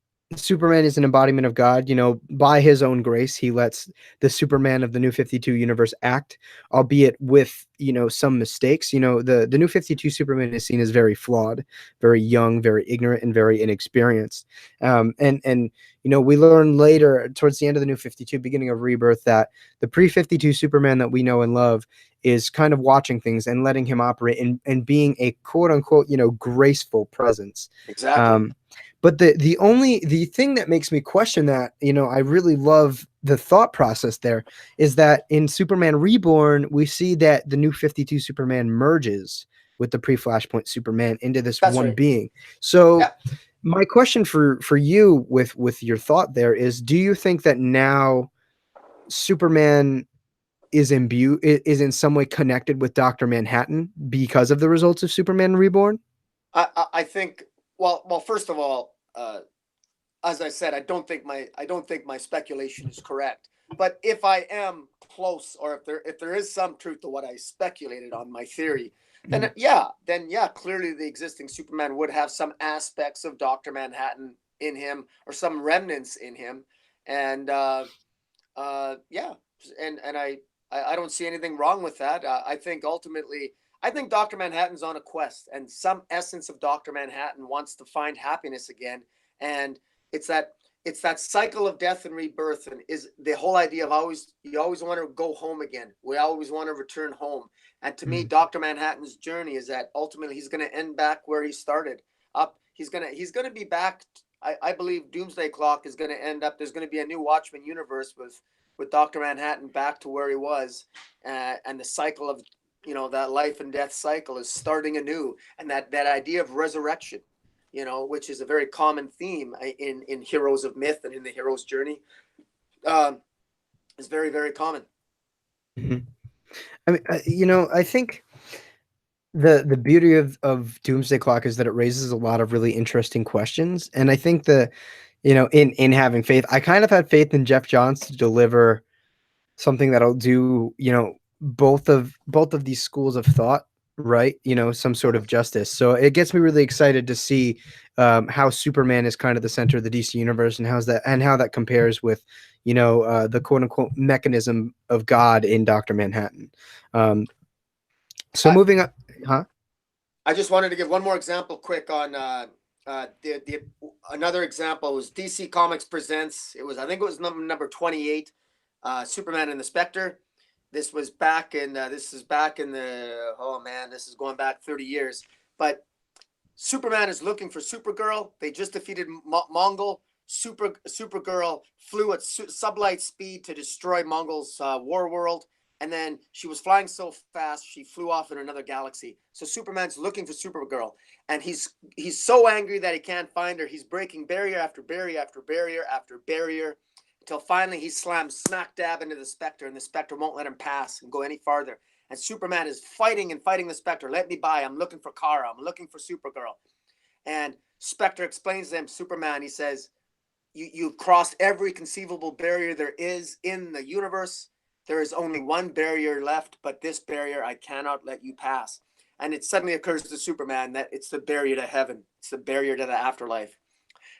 embodiment of God. By his own grace, he lets the Superman of the New 52 universe act, albeit with, some mistakes. The New 52 Superman is seen as very flawed, very young, very ignorant, and very inexperienced. And we learn later, towards the end of the New 52, beginning of Rebirth, that the pre-52 Superman that we know and love is kind of watching things and letting him operate, and being a quote unquote, graceful presence.
exactly.
Um, but the thing that makes me question that, I really love the thought process there, is that in Superman Reborn, we see that the New 52 Superman merges with the pre-Flashpoint Superman into this
That's
one
right.
being. So
Yeah.
my question for you with your thought there is, do you think that now Superman is in some way connected with Dr. Manhattan because of the results of Superman Reborn?
I think. Well. First of all, as I said, I don't think my speculation is correct. But if I am close, or if there is some truth to what I speculated on my theory, then yeah, clearly the existing Superman would have some aspects of Doctor Manhattan in him, or some remnants in him, and yeah, and I don't see anything wrong with that. I think ultimately, I think Doctor Manhattan's on a quest, and some essence of Doctor Manhattan wants to find happiness again, and it's that it's that cycle of death and rebirth, and is the whole idea of always you always want to go home again. We always want to return home, and to me,
Mhm.
Doctor Manhattan's journey is that ultimately he's going to end back where he started. Up, he's gonna be back. I believe Doomsday Clock is going to end up. There's going to be a new Watchmen universe with Doctor Manhattan back to where he was, and the cycle of that life and death cycle is starting anew, and that idea of resurrection, which is a very common theme in heroes of myth and in the hero's journey, um, is very very common.
Mhm. I mean, I think the beauty of Doomsday Clock is that it raises a lot of really interesting questions, and I think in having faith, I kind of had faith in Jeff Johns to deliver something that'll do, both of these schools of thought, right? Some sort of justice. So it gets me really excited to see how Superman is kind of the center of the DC universe, and how that compares with, the quote unquote mechanism of God in Doctor Manhattan. Um, so
I,
moving up, huh?
I just wanted to give one more example quick on the another example was DC Comics presents. I think it was number 28, Superman and the Spectre. This is back in the oh man, this is going back 30 years. But Superman is looking for Supergirl. They just defeated Mongol. Supergirl flew at sublight speed to destroy Mongol's war world, and then she was flying so fast she flew off in another galaxy. So Superman's looking for Supergirl, and he's so angry that he can't find her. He's breaking barrier after barrier after barrier after barrier until finally he slams smack dab into the Spectre, and the Spectre won't let him pass and go any farther. And Superman is fighting and fighting the Spectre. Let me by. I'm looking for Kara. I'm looking for Supergirl. And Spectre explains to him, Superman, he says, you've crossed every conceivable barrier there is in the universe. There is only one barrier left, but this barrier I cannot let you pass. And it suddenly occurs to Superman that it's the barrier to heaven. It's the barrier to the afterlife.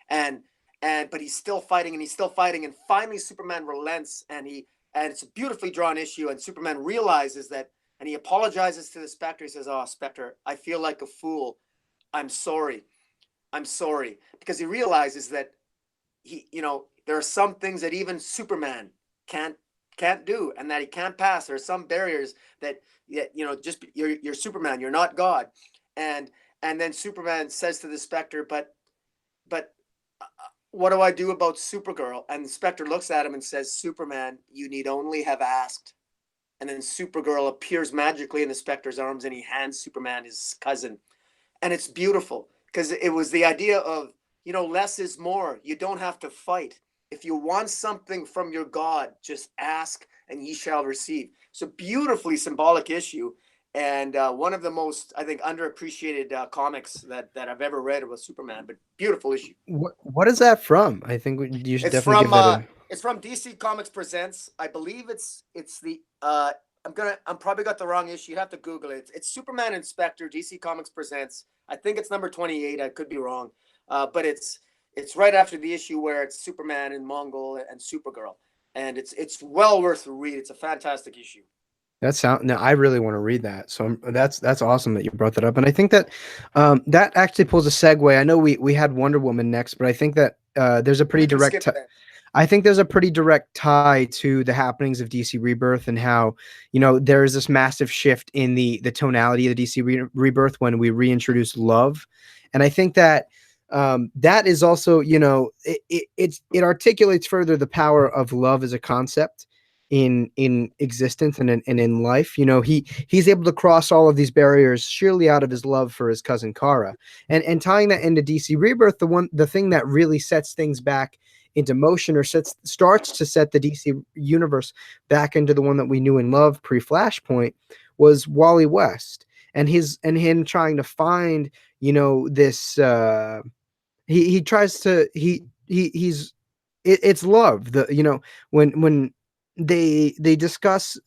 And but he's still fighting, and he's still fighting, and finally Superman relents, and it's a beautifully drawn issue, and Superman realizes that, and he apologizes to the Spectre. He says, "Oh, Spectre, I feel like a fool. I'm sorry. I'm sorry," because he realizes that there are some things that even Superman can't do, and that he can't pass. There are some barriers that just you're Superman. You're not God. And then Superman says to the Spectre, but what do I do about Supergirl? And the Spectre looks at him and says, Superman, you need only have asked. And then Supergirl appears magically in the Spectre's arms, and he hands Superman his cousin. And it's beautiful because it was the idea of, less is more. You don't have to fight. If you want something from your God, just ask and ye shall receive. It's a beautifully symbolic issue, and one of the most, I think, underappreciated comics that I've ever read was Superman, but beautiful issue.
What is that from? I think you should
It's
definitely give
from
that a.
DC Comics Presents. I believe it's the I'm probably got the wrong issue. You have to Google it. It's Superman and Spectre, DC Comics Presents. I think it's number 28. I could be wrong, but it's right after the issue where it's Superman and Mongol and Supergirl, and it's well worth a read. It's a fantastic issue.
No, I really want to read that. So that's awesome that you brought that up. And I think that that actually pulls a segue. I know we had Wonder Woman next, but I think that there's a pretty
We can
direct.
skip that.
I think there's a pretty direct tie to the happenings of DC Rebirth, and how there is this massive shift in the tonality of the DC Rebirth when we reintroduce love, and I think that that is also it articulates further the power of love as a concept in existence and in life. He's able to cross all of these barriers surely out of his love for his cousin Kara, and tying that into DC Rebirth, the thing that really sets things back into motion, or starts to set the DC universe back into the one that we knew and loved pre-Flashpoint, was Wally West and him trying to find this he tries to he's it's love, when they discuss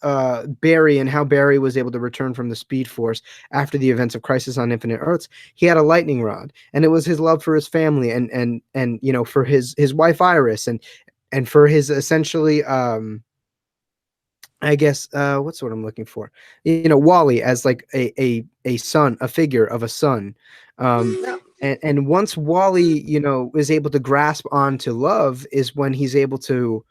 Barry and how Barry was able to return from the Speed Force after the events of Crisis on Infinite Earths. He had a lightning rod, and it was his love for his family and for his wife Iris and for his essentially I guess what's what I'm looking for? Wally as like a son, a figure of a son. Um
Yeah.
and once Wally, is able to grasp onto love is when he's able to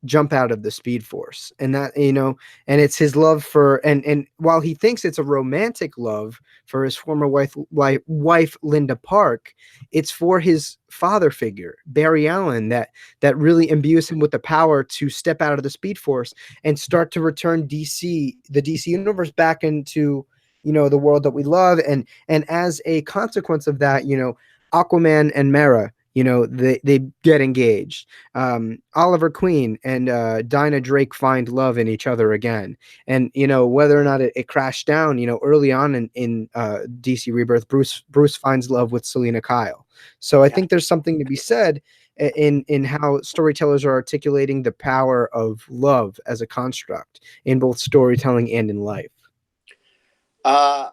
jump out of the Speed Force. And that, and it's his love for and while he thinks it's a romantic love for his former wife Linda Park, it's for his father figure Barry Allen that really imbues him with the power to step out of the Speed Force and start to return the DC universe back into the world that we love. And as a consequence of that, Aquaman and Mera, they get engaged. Oliver Queen and Dinah Drake find love in each other again. And whether or not it crashed down, early on in DC Rebirth, Bruce finds love with Selena Kyle. So I
Yeah.
think there's something to be said in how storytellers are articulating the power of love as a construct in both storytelling and in life.
Uh,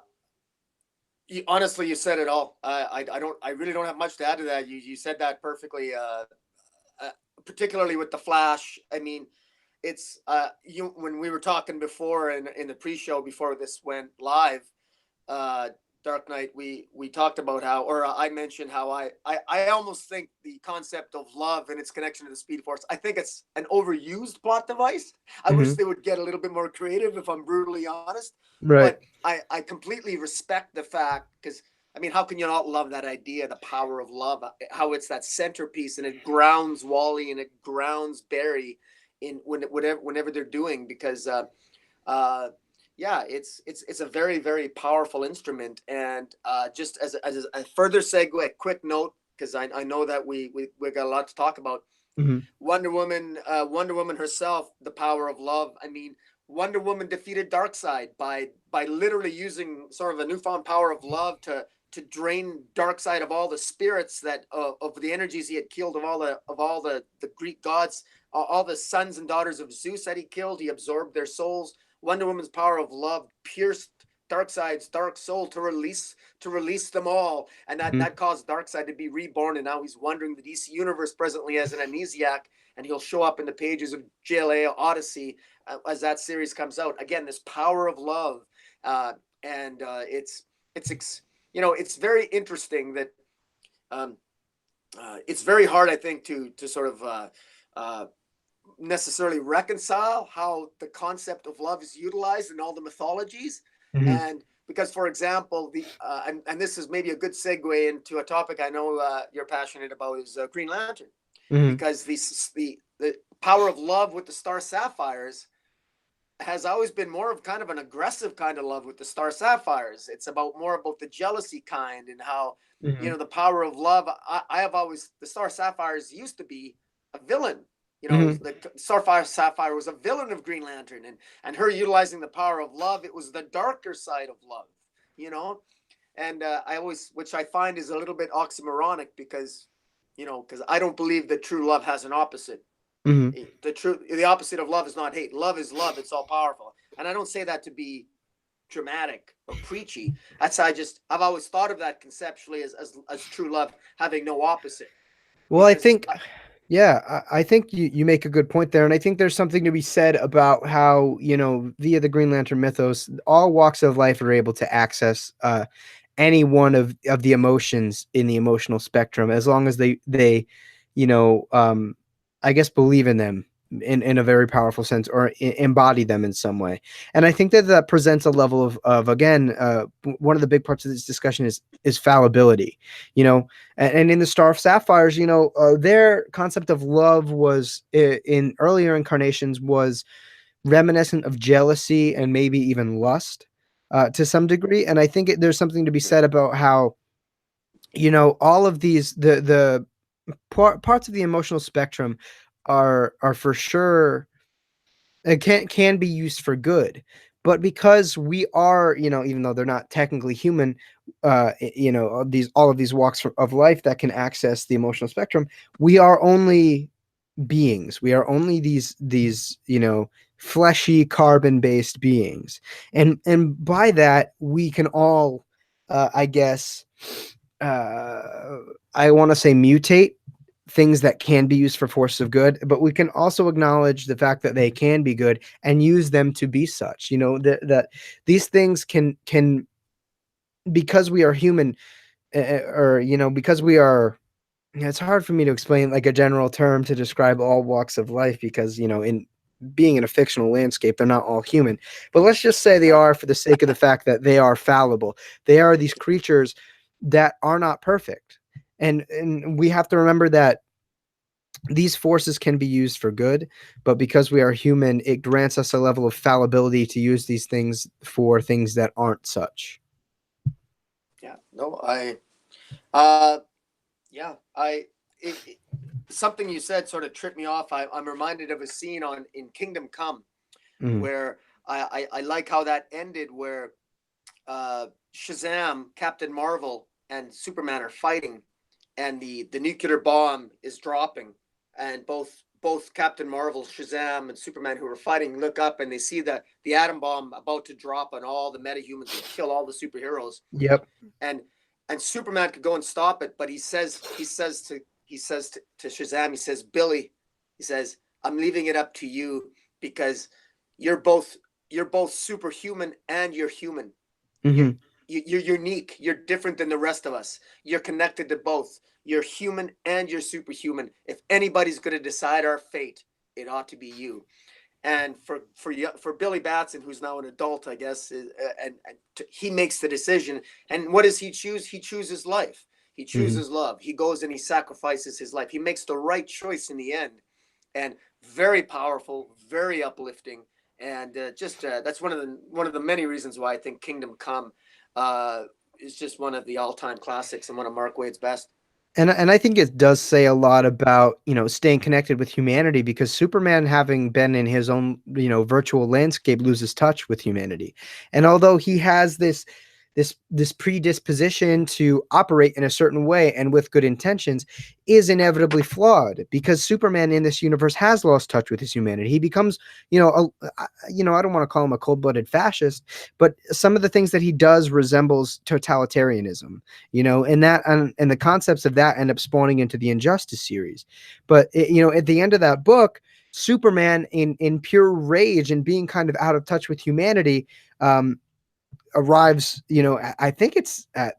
honestly, you said it all. I really don't have much to add to that. You said that perfectly. Uh, Particularly with the Flash. I mean, it's you when we were talking before in the pre-show before this went live, uh, Dark Knight, we talked about how, or I mentioned how I almost think the concept of love and its connection to the Speed Force, I think it's an overused plot device. I wish
Mm-hmm.
they would get a little bit more creative, if I'm brutally honest.
Right.
But I completely respect the fact, because I mean, how can you not love that idea, the power of love? How it's that centerpiece, and it grounds Wally and it grounds Barry in whenever they're doing, because uh, yeah, it's a very very powerful instrument. And just as a further segue, a quick note, because I know that we got a lot to talk about.
Mm-hmm.
Wonder Woman herself, the power of love. I mean, Wonder Woman defeated Darkseid by literally using sort of a newfound power of love to drain Darkseid of all the spirits that of the energies he had killed, of all the Greek gods, all the sons and daughters of Zeus that he killed. He absorbed their souls. Wonder Woman's power of love pierced Darkseid's dark soul to release them all, and that
Mm-hmm.
that caused Darkseid to be reborn. And now he's wandering the DC universe presently as an amnesiac, and he'll show up in the pages of JLA Odyssey as that series comes out. Again, this power of love, and it's very interesting that um, it's very hard, I think, to sort of uh, necessarily reconcile how the concept of love is utilized in all the mythologies.
Mm-hmm.
And because, for example, and this is maybe a good segue into a topic I know you're passionate about, is Green Lantern,
Mm-hmm.
because the power of love with the Star Sapphires has always been more of kind of an aggressive kind of love with the Star Sapphires. It's more about the jealousy kind, and how
Mm-hmm.
the power of love. I have always, the Star Sapphires used to be a villain.
Mm-hmm.
The Sapphire was a villain of Green Lantern, and her utilizing the power of love. It was the darker side of love. You know, and I always, which I find is a little bit oxymoronic, because because I don't believe that true love has an opposite.
Mm-hmm.
The opposite of love is not hate. Love is love. It's all powerful. And I don't say that to be dramatic or preachy. I've always thought of that conceptually as true love having no opposite.
Well, I
Because
think, yeah, I think you make a good point there. And I think there's something to be said about how, via the Green Lantern mythos, all walks of life are able to access any one of the emotions in the emotional spectrum, as long as they you know I guess believe in them in a very powerful sense, or embody them in some way. And I think that presents a level of again, one of the big parts of this discussion is fallibility. And in the Star of Sapphires, their concept of love was in earlier incarnations was reminiscent of jealousy and maybe even lust, to some degree. And I think there's something to be said about how all of these the parts of the emotional spectrum are for sure, it can be used for good. But because we are, even though they're not technically human, all of these walks of life that can access the emotional spectrum, we are only beings. We are only these, fleshy carbon-based beings. And by that we can all, I guess, uh, I want to say mutate things that can be used for forces of good, but we can also acknowledge the fact that they can be good and use them to be such. That these things can, because we are human, or because we are, it's hard for me to explain like a general term to describe all walks of life, because in being in a fictional landscape, they're not all human. But let's just say they are, for the sake of the fact that they are fallible. They are these creatures that are not perfect. And we have to remember that these forces can be used for good, but because we are human, it grants us a level of fallibility to use these things for things that aren't such.
Yeah. No, uh, yeah, something you said sort of tripped me off. I'm reminded of a scene in Kingdom Come
Mm.
where I like how that ended, where Shazam, Captain Marvel, and Superman are fighting, and the nuclear bomb is dropping, and both Captain Marvel, Shazam, and Superman, who are fighting, look up and they see the atom bomb about to drop on all the metahumans and kill all the superheroes.
Yep.
And Superman could go and stop it, but he says to Shazam, he says, Billy, he says, I'm leaving it up to you, because you're both superhuman and you're human.
Mm-hmm.
You're unique. You're different than the rest of us. You're connected to both. You're human and you're superhuman. If anybody's going to decide our fate, it ought to be you. And for Billy Batson, who's now an adult, I guess, he makes the decision. And what does he choose? He chooses life. He
Mm-hmm.
chooses love. He goes and he sacrifices his life. He makes the right choice in the end, and very powerful, very uplifting, and that's one of the many reasons why I think Kingdom Come is just one of the all-time classics and one of Mark Waid's best.
And I think it does say a lot about, staying connected with humanity, because Superman, having been in his own, virtual landscape, loses touch with humanity. And although he has this predisposition to operate in a certain way and with good intentions, is inevitably flawed, because Superman in this universe has lost touch with his humanity. He becomes, I don't want to call him a cold-blooded fascist, but some of the things that he does resembles totalitarianism, and the concepts of that end up spawning into the Injustice series. But at the end of that book, Superman, in pure rage and being kind of out of touch with humanity, arrives, I think it's at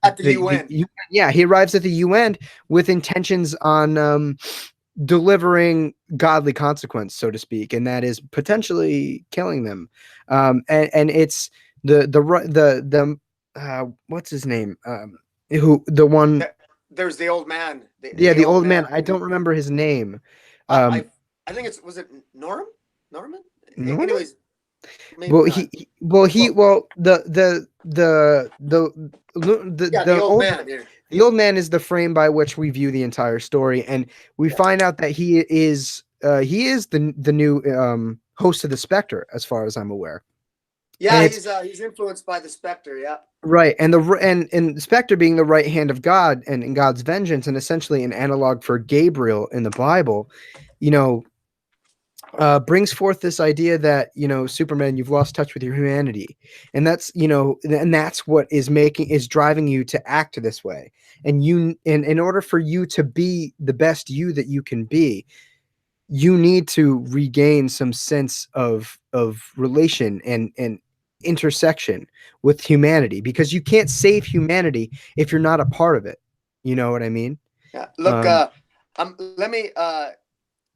At the UN.
yeah, he arrives at the UN with intentions on delivering godly consequence, so to speak, and that is potentially killing them. And it's the what's his name, who the one,
There's the old man.
the old man, I don't remember his name.
I I think was it Norman?
Norman?
Anyways, maybe
Well,
not. The old man. Yeah.
the old man is the frame by which we view the entire story, and we find out that he is the new host of the Spectre, as far as I'm aware.
Yeah, he's influenced by the Spectre. Yeah.
Right, and Spectre being the right hand of God and in God's vengeance, and essentially an analog for Gabriel in the Bible, brings forth this idea that, Superman, you've lost touch with your humanity, and that's what is driving you to act this way. And in order for you to be the best you that you can be, you need to regain some sense of relation and intersection with humanity, because you can't save humanity if you're not a part of it. You know what I mean?
Yeah. Look, let me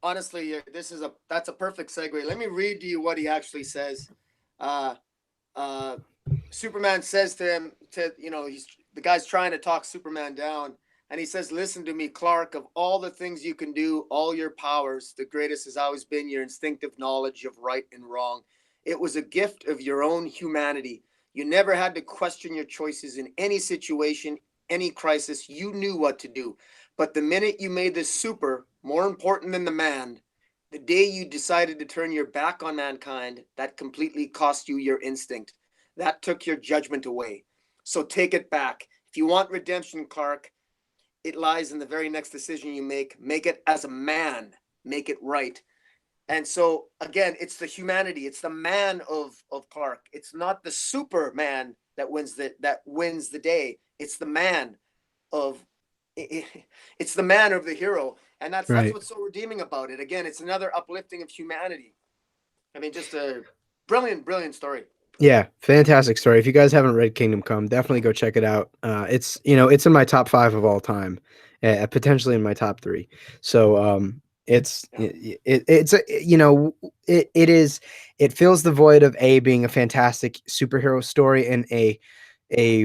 honestly, that's a perfect segue. Let me read to you what he actually says. Superman says to him, the guy's trying to talk Superman down, and he says, "Listen to me, Clark. Of all the things you can do, all your powers, the greatest has always been your instinctive knowledge of right and wrong. It was a gift of your own humanity. You never had to question your choices in any situation, any crisis. You knew what to do. But the minute you made the super more important than the man, the day you decided to turn your back on mankind, that completely cost you your instinct. That took your judgment away. So take it back. If you want redemption, Clark, it lies in the very next decision you make. Make it as a man, make it right. And so again, it's the humanity, it's the man of Clark. It's not the Superman that wins the day. It's the man of it's the man of the hero, and that's
Right.
what's so redeeming about it. Again, it's another uplifting of humanity. I mean, just a brilliant story.
Yeah, fantastic story. If you guys haven't read Kingdom Come, definitely go check it out. It's it's in my top 5 of all time, potentially in my top 3. So it's
Yeah.
it's it is, it fills the void of a being a fantastic superhero story and a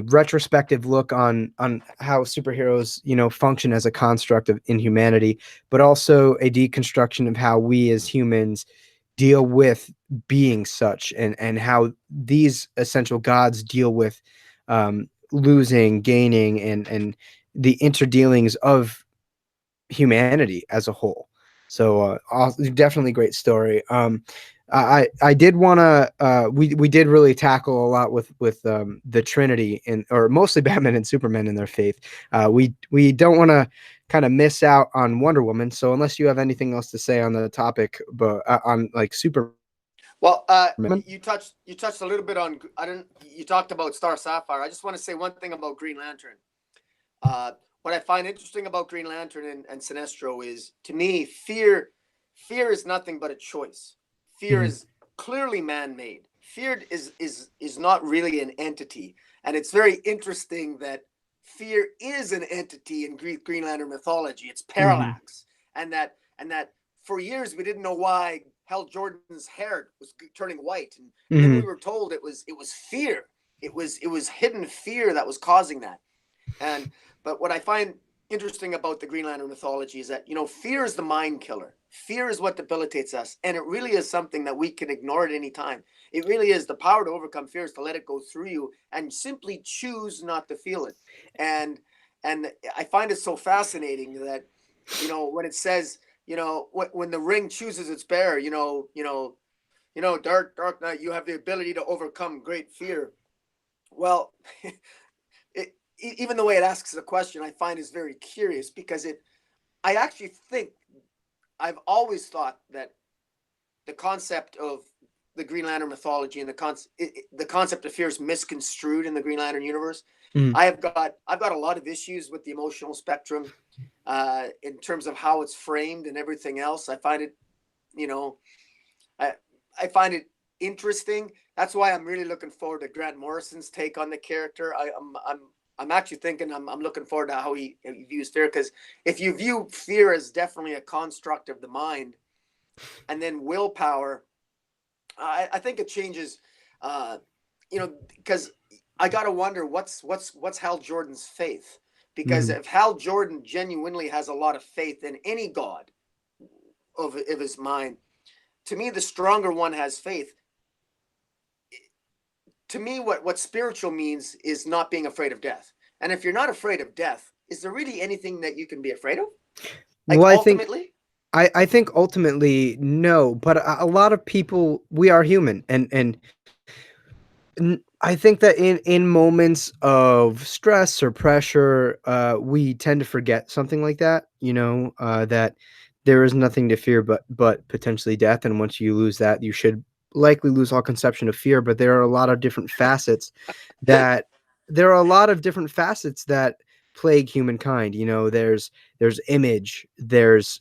retrospective look on how superheroes function as a construct of in humanity, but also a deconstruction of how we as humans deal with being such, and how these essential gods deal with losing, gaining, and the interdealings of humanity as a whole. So definitely great story. I did want to we did really tackle a lot with the Trinity, and or mostly Batman and Superman in their faith. We don't want to kind of miss out on Wonder Woman. So unless you have anything else to say on the topic, but on like Superman.
Well, you touched a little bit on. I don't. You talked about Star Sapphire. I just want to say one thing about Green Lantern. What I find interesting about Green Lantern and Sinestro is, to me, fear is nothing but a choice. Fear
Mhm.
is clearly man-made. Fear is not really an entity, and it's very interesting that fear is an entity in Greek Green Lantern mythology. It's
Mhm.
parallax, and that for years we didn't know why Hal Jordan's hair was turning white, and then we
Mhm.
were told it was fear. It was hidden fear that was causing that. And but what I find interesting about the Green Lantern mythology is that, fear is the mind killer. Fear is what debilitates us, and it really is something that we can ignore at any time. It really is the power to overcome fear is to let it go through you and simply choose not to feel it. And and I find it so fascinating that, when it says, when the ring chooses its bearer, Dark Knight, you have the ability to overcome great fear. Well, even the way it asks the question, I find is very curious, because I actually think, I've always thought that the concept of the Green Lantern mythology and the concept of fear is misconstrued in the Green Lantern universe.
Mhm.
I've got a lot of issues with the emotional spectrum, in terms of how it's framed and everything else. I find it, you know, I I find it interesting. That's why I'm really looking forward to Grant Morrison's take on the character. I'm actually thinking, I'm looking forward to how he views fear, because if you view fear as definitely a construct of the mind, and then willpower, I think it changes. Because I gotta wonder what's Hal Jordan's faith, because
Mhm.
if Hal Jordan genuinely has a lot of faith in any god of his mind, to me the stronger one has faith. To me, what spiritual means is not being afraid of death. And if you're not afraid of death, is there really anything that you can be afraid of? Like,
Well,
ultimately?
I think ultimately no, but a lot of people, we are human, and I think that in moments of stress or pressure, we tend to forget something like that. That there is nothing to fear but potentially death, and once you lose that, you should likely lose all conception of fear. But there are a lot of different facets that plague humankind. There's image, there's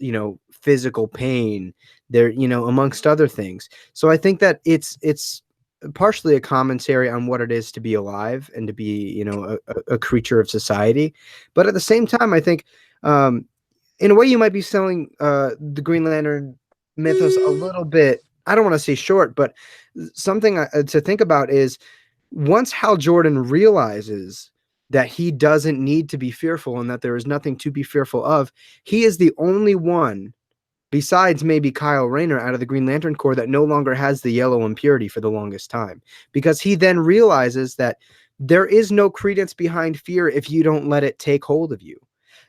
physical pain, there amongst other things. So I think that it's partially a commentary on what it is to be alive and to be a creature of society, but at the same time I think um in a way you might be selling the Green Lantern mythos a little bit, I don't want to say short, but something to think about is, once Hal Jordan realizes that he doesn't need to be fearful and that there is nothing to be fearful of, he is the only one besides maybe Kyle Rayner out of the Green Lantern Corps that no longer has the yellow impurity for the longest time, because he then realizes that there is no credence behind fear if you don't let it take hold of you.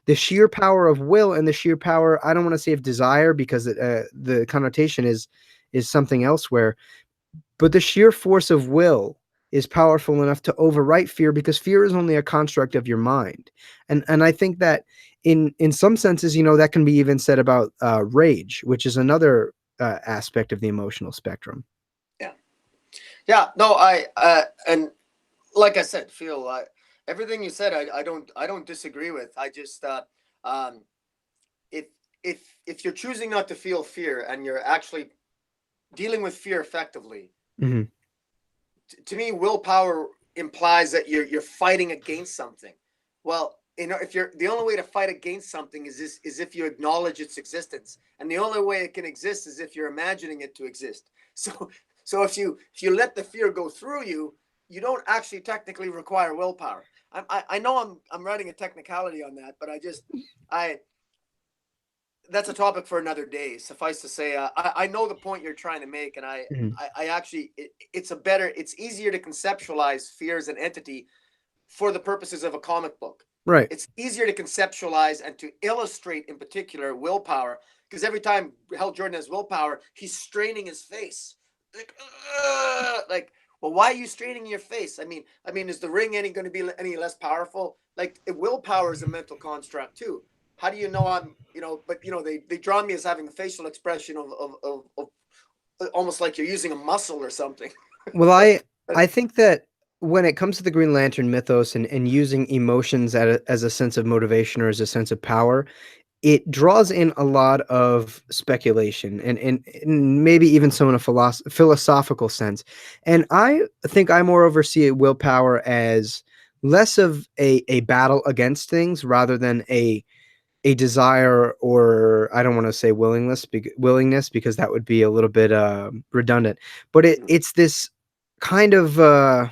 The sheer power of will and the sheer power, I don't want to say of desire, because the connotation is something elsewhere, but the sheer force of will is powerful enough to overwrite fear, because fear is only a construct of your mind. And I think that in some senses, that can be even said about rage, which is another aspect of the emotional spectrum.
Yeah. Yeah. No, and like I said, Phil, everything you said, I don't disagree with. I just, um, if, if you're choosing not to feel fear and you're actually dealing with fear effectively,
Hmm.
to me, willpower implies that you're fighting against something. Well, if you're the only way to fight against something is if you acknowledge its existence, and the only way it can exist is if you're imagining it to exist. So, if you let the fear go through you, you don't actually technically require willpower. I know I'm writing a technicality on that, but I that's a topic for another day. Suffice to say, I know the point you're trying to make, and
Hmm.
I actually it's easier to conceptualize fear as an entity for the purposes of a comic book.
Right.
It's easier to conceptualize and to illustrate, in particular, willpower, because every time Hal Jordan has willpower, he's straining his face, like, well, why are you straining your face? I mean, is the ring any going to be any less powerful? Like, willpower is a mental construct too. How do you know I'm, but they draw me as having a facial expression of almost like you're using a muscle or something.
Well,
but
I think that when it comes to the Green Lantern mythos and using emotions as a sense of motivation or as a sense of power, it draws in a lot of speculation and maybe even some in a philosophical sense. And I think I moreover see willpower as less of a battle against things rather than a desire, or I don't want to say willingness, because that would be a little bit redundant. But it's this kind of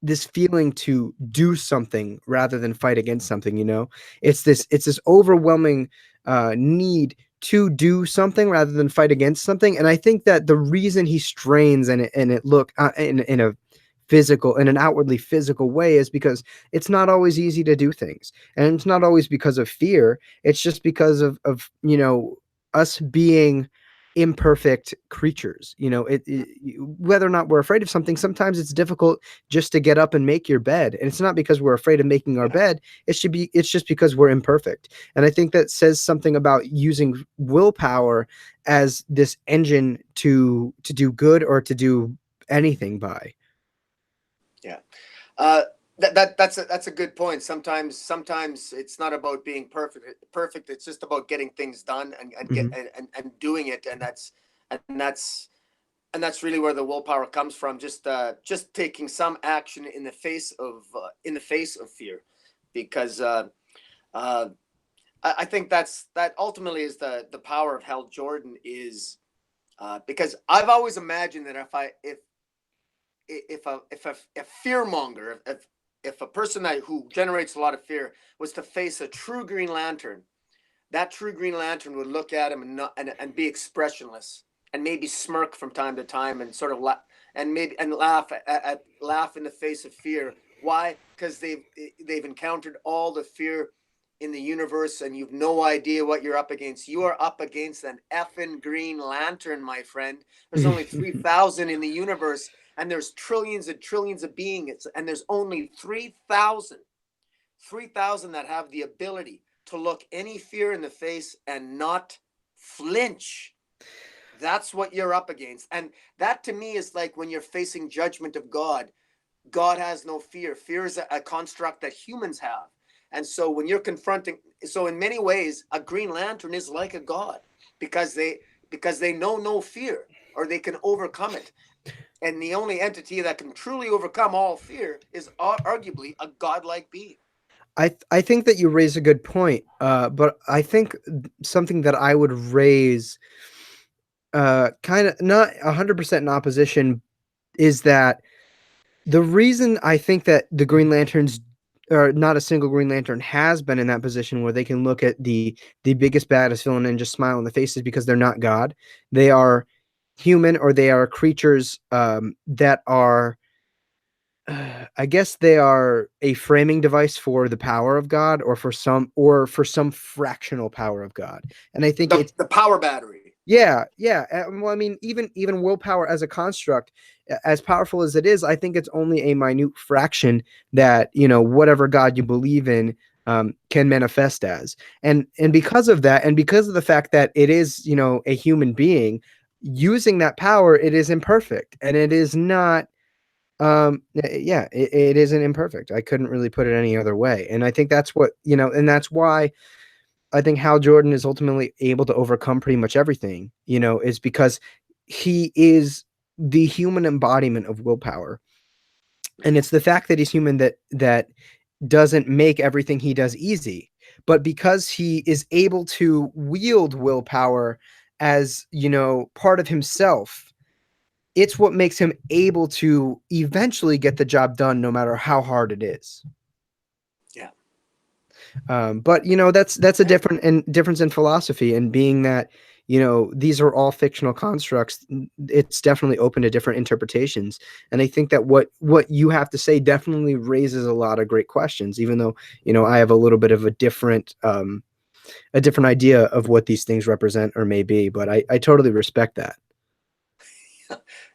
this feeling to do something rather than fight against something. It's this overwhelming need to do something rather than fight against something. And I think that the reason he strains and it look in a physical, in an outwardly physical way, is because it's not always easy to do things, and it's not always because of fear. It's just because of us being imperfect creatures. Whether or not we're afraid of something, sometimes it's difficult just to get up and make your bed, and it's not because we're afraid of making our
yeah,
bed. It's just because we're imperfect. And I think that says something about using willpower as this engine to do good or to do anything by.
yeah. Uh, that's a good point. Sometimes it's not about being perfect. It's just about getting things done
Mhm.
and doing it, and that's really where the willpower comes from. Just taking some action in the face of fear, because uh, I think that ultimately is the power of Hal Jordan is, because I've always imagined that if a fear monger, if a person who generates a lot of fear was to face a true Green Lantern, that true Green Lantern would look at him and be expressionless, and maybe smirk from time to time, and sort of and laugh in the face of fear. Why? Because they've encountered all the fear in the universe, and you've no idea what you're up against. You are up against an effing Green Lantern, my friend. There's only 3,000 in the universe, and there's trillions and trillions of beings, and there's only 3,000 that have the ability to look any fear in the face and not flinch. That's what you're up against. And that, to me, is like when you're facing judgment of God. God has no fear. Fear is a construct that humans have. And so when you're confronting, so in many ways, a Green Lantern is like a god, because they know no fear, or they can overcome it. And the only entity that can truly overcome all fear is arguably a godlike being.
I think that you raise a good point, but I think something that I would raise, kind of not 100% in opposition, is that the reason I think that the Green Lanterns, or not a single Green Lantern, has been in that position where they can look at the biggest baddest villain and just smile in the face, is because they're not God. They are human, or they are creatures that are, I guess they are a framing device for the power of God, or for some fractional power of God. And I think
The
it's
the power battery.
Yeah. Well, I mean, even willpower as a construct, as powerful as it is, I think it's only a minute fraction that whatever God you believe in can manifest as, and because of that, and because of the fact that it is a human being using that power, it is imperfect, and it is not. Yeah, it isn't imperfect. I couldn't really put it any other way, and I think that's what and that's why I think Hal Jordan is ultimately able to overcome pretty much everything, is because he is the human embodiment of willpower. And it's the fact that he's human that doesn't make everything he does easy. But because he is able to wield willpower as, part of himself, it's what makes him able to eventually get the job done no matter how hard it is.
Yeah.
But that's a difference in philosophy, and being that these are all fictional constructs, it's definitely open to different interpretations. And I think that what you have to say definitely raises a lot of great questions, even though I have a little bit of a different idea of what these things represent or may be. But I totally respect that.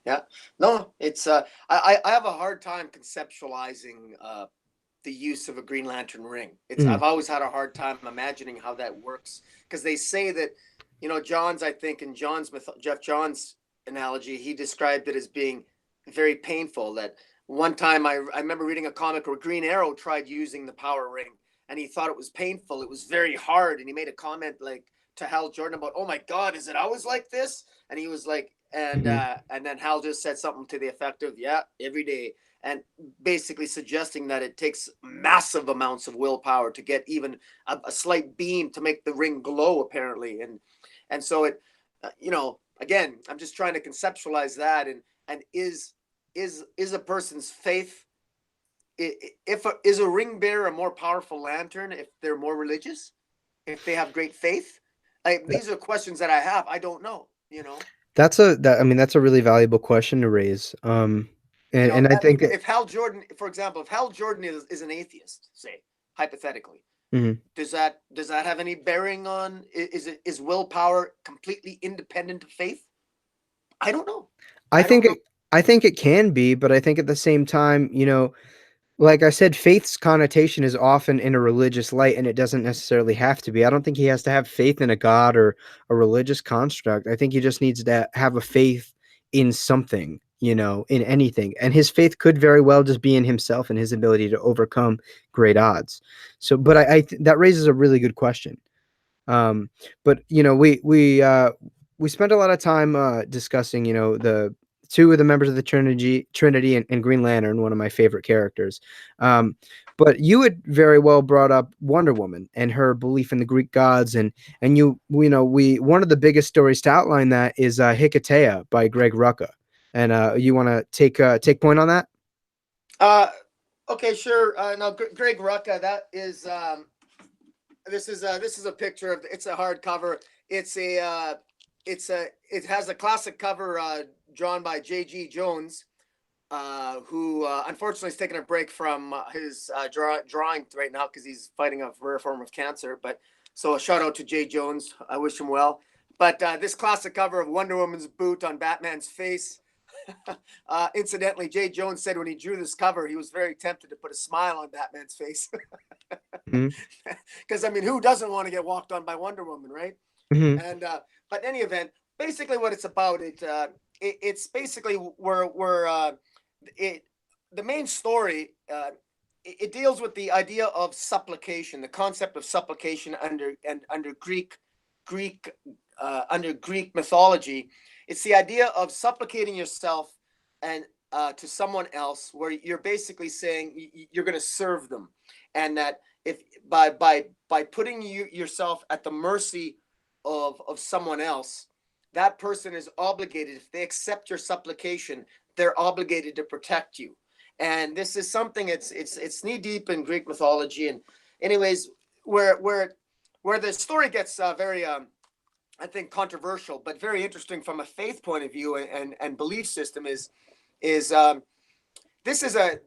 Yeah. No, it's I have a hard time conceptualizing the use of a Green Lantern ring.
Mhm.
I've always had a hard time imagining how that works, because they say that I think in Jeff Johns analogy, he described it as being very painful. That one time I remember reading a comic where Green Arrow tried using the power ring, and he thought it was painful. It was very hard, and he made a comment like to Hal Jordan about, "Oh my God, is it always like this?" And he was like,
Mhm.
and then Hal just said something to the effect of, "Yeah, every day." And basically suggesting that it takes massive amounts of willpower to get even a slight beam to make the ring glow, apparently. And so it, again, I'm just trying to conceptualize that. And is a person's faith, is a ring bearer a more powerful lantern if they're more religious, if they have great faith? These are questions that I have. I don't know.
I mean, that's a really valuable question to raise. And I
I mean,
think that.
if Hal Jordan, for example, if Hal Jordan is an atheist, say hypothetically,
Mhm.
does that have any bearing on, is willpower completely independent of faith? I don't know.
I
I don't
think
know.
it, I think it can be, but I think at the same time, like I said, faith's connotation is often in a religious light, and it doesn't necessarily have to be. I don't think he has to have faith in a god or a religious construct. I think he just needs to have a faith in something, in anything. And his faith could very well just be in himself and his ability to overcome great odds. So, but that raises a really good question. Um, but we spent a lot of time discussing the two of the members of the Trinity and Green Lantern, one of my favorite characters. Um, but you had very well brought up Wonder Woman and her belief in the Greek gods, and we one of the biggest stories to outline that is Hikatea by Greg Rucka. And you want to take point on that?
Uh, okay, sure. No, Greg Rucka. That is this is a picture of, it's a hardcover. It's a it has a classic cover drawn by J.G. Jones, who unfortunately is taking a break from his drawing right now because he's fighting a rare form of cancer. But so a shout out to Jay Jones. I wish him well. But this classic cover of Wonder Woman's boot on Batman's face. Incidentally, Jay Jones said when he drew this cover, he was very tempted to put a smile on Batman's face.
Hmm.
Because I mean, who doesn't want to get walked on by Wonder Woman, right?
Hmm.
And but in any event, basically what it's about, it's basically where it the main story, it deals with the idea of supplication, the concept of supplication under Greek under Greek mythology. It's the idea of supplicating yourself and to someone else, where you're basically saying you're going to serve them, and that if by putting yourself at the mercy of someone else, that person is obligated, if they accept your supplication, they're obligated to protect you. And this is something, it's knee deep in Greek mythology. And anyways, where the story gets very I think controversial, but very interesting from a faith point of view and belief system, is this is a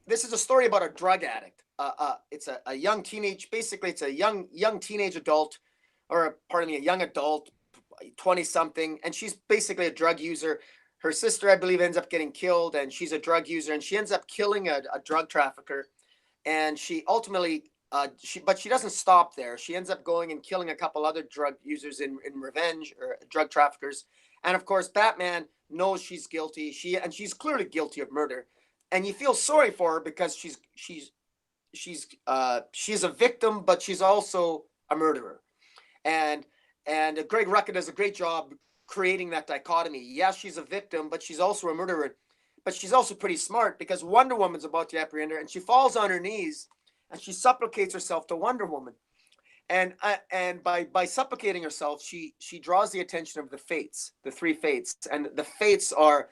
this is a story about a drug addict. It's a young teenage, basically it's a young teenage adult, or pardon me, a young adult, 20 something, and she's basically a drug user. Her sister, I believe, ends up getting killed, and she's a drug user, and she ends up killing a drug trafficker. And she ultimately, but she doesn't stop there. She ends up going and killing a couple other drug users in revenge, or drug traffickers. And of course, Batman knows she's guilty. She's clearly guilty of murder, and you feel sorry for her because she's a victim, but she's also a murderer. And Greg Rucka does a great job creating that dichotomy. Yes, she's a victim, but she's also a murderer. But she's also pretty smart, because Wonder Woman's about to apprehend her, and she falls on her knees and she supplicates herself to Wonder Woman. And by supplicating herself, she draws the attention of the fates, the three fates, and the fates are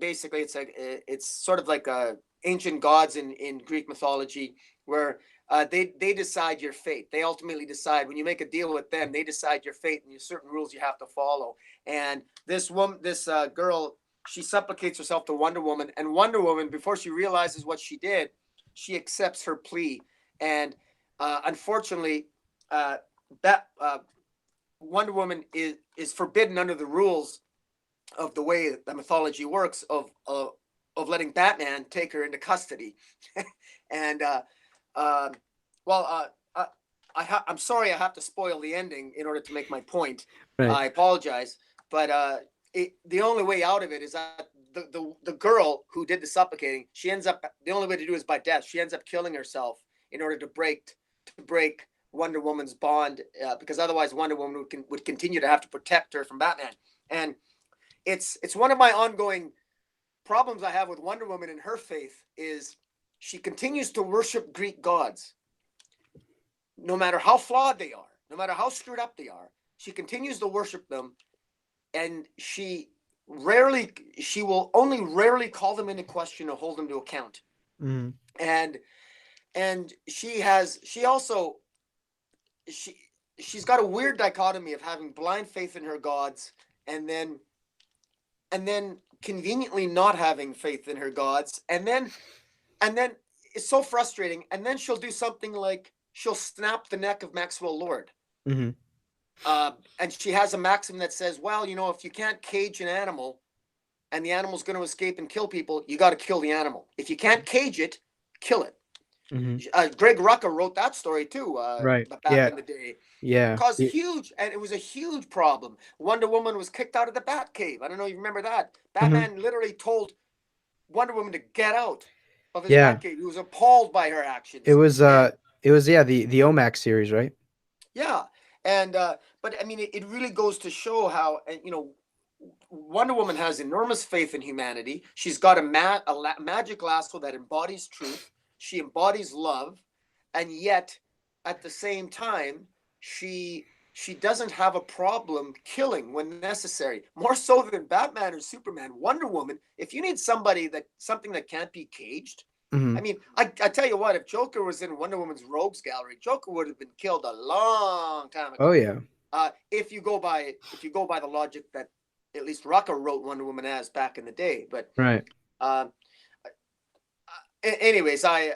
basically, it's sort of like ancient gods in Greek mythology, where they decide your fate. They ultimately decide, when you make a deal with them, they decide your fate, and there's certain rules you have to follow. And this girl, she supplicates herself to Wonder Woman, and Wonder Woman, before she realizes what she did, she accepts her plea. And unfortunately, Wonder Woman is forbidden under the rules of the way the mythology works of letting Batman take her into custody. And I'm sorry, I have to spoil the ending in order to make my point. Right. I apologize, but the only way out of it is that the girl who did the supplicating, she ends up, the only way to do it is by death. She ends up killing herself in order to break Wonder Woman's bond, because otherwise Wonder Woman would continue to have to protect her from Batman. And it's one of my ongoing problems I have with Wonder Woman and her faith is she continues to worship Greek gods. No matter how flawed they are, no matter how screwed up they are, she continues to worship them, and she will only rarely call them into question or hold them to account. Mm. And she's got a weird dichotomy of having blind faith in her gods, and then conveniently not having faith in her gods, and then it's so frustrating. And then she'll do something like she'll snap the neck of Maxwell Lord. Mm-hmm. And she has a maxim that says, well, if you can't cage an animal and the animal's going to escape and kill people, you got to kill the animal. If you can't cage it, kill it. Mm-hmm. Greg Rucka wrote that story too, right? Back in the day. Yeah, it caused huge, and it was a huge problem. Wonder Woman was kicked out of the Batcave. I don't know if you remember that. Batman literally told Wonder Woman to get out of his Batcave. He was appalled by her actions. It was the
OMAC series, right?
Yeah, and but I mean, it really goes to show how Wonder Woman has enormous faith in humanity. She's got a magic lasso that embodies truth. She embodies love, and yet at the same time, she doesn't have a problem killing when necessary. More so than Batman or Superman. Wonder Woman, if you need something that can't be caged, I mean, I tell you what, if Joker was in Wonder Woman's rogues gallery, Joker would have been killed a long time ago.
Oh yeah.
If you go by the logic that at least Rucka wrote Wonder Woman as back in the day, but
right.
Anyways, I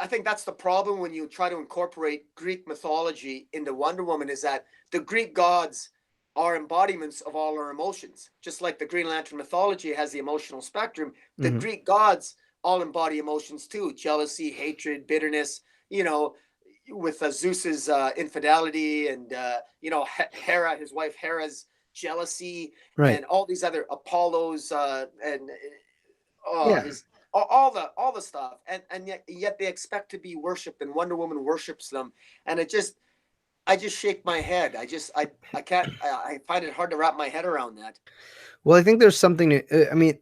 think that's the problem when you try to incorporate Greek mythology into Wonder Woman, is that the Greek gods are embodiments of all our emotions. Just like the Green Lantern mythology has the emotional spectrum, the Greek gods all embody emotions too: jealousy, hatred, bitterness. With Zeus's infidelity, and Hera, his wife Hera's jealousy, right, and all these other Apollo's all the stuff, and yet they expect to be worshipped, and Wonder Woman worships them, and I just shake my head. I can't. I find it hard to wrap my head around that.
Well, I think there's something to, I mean,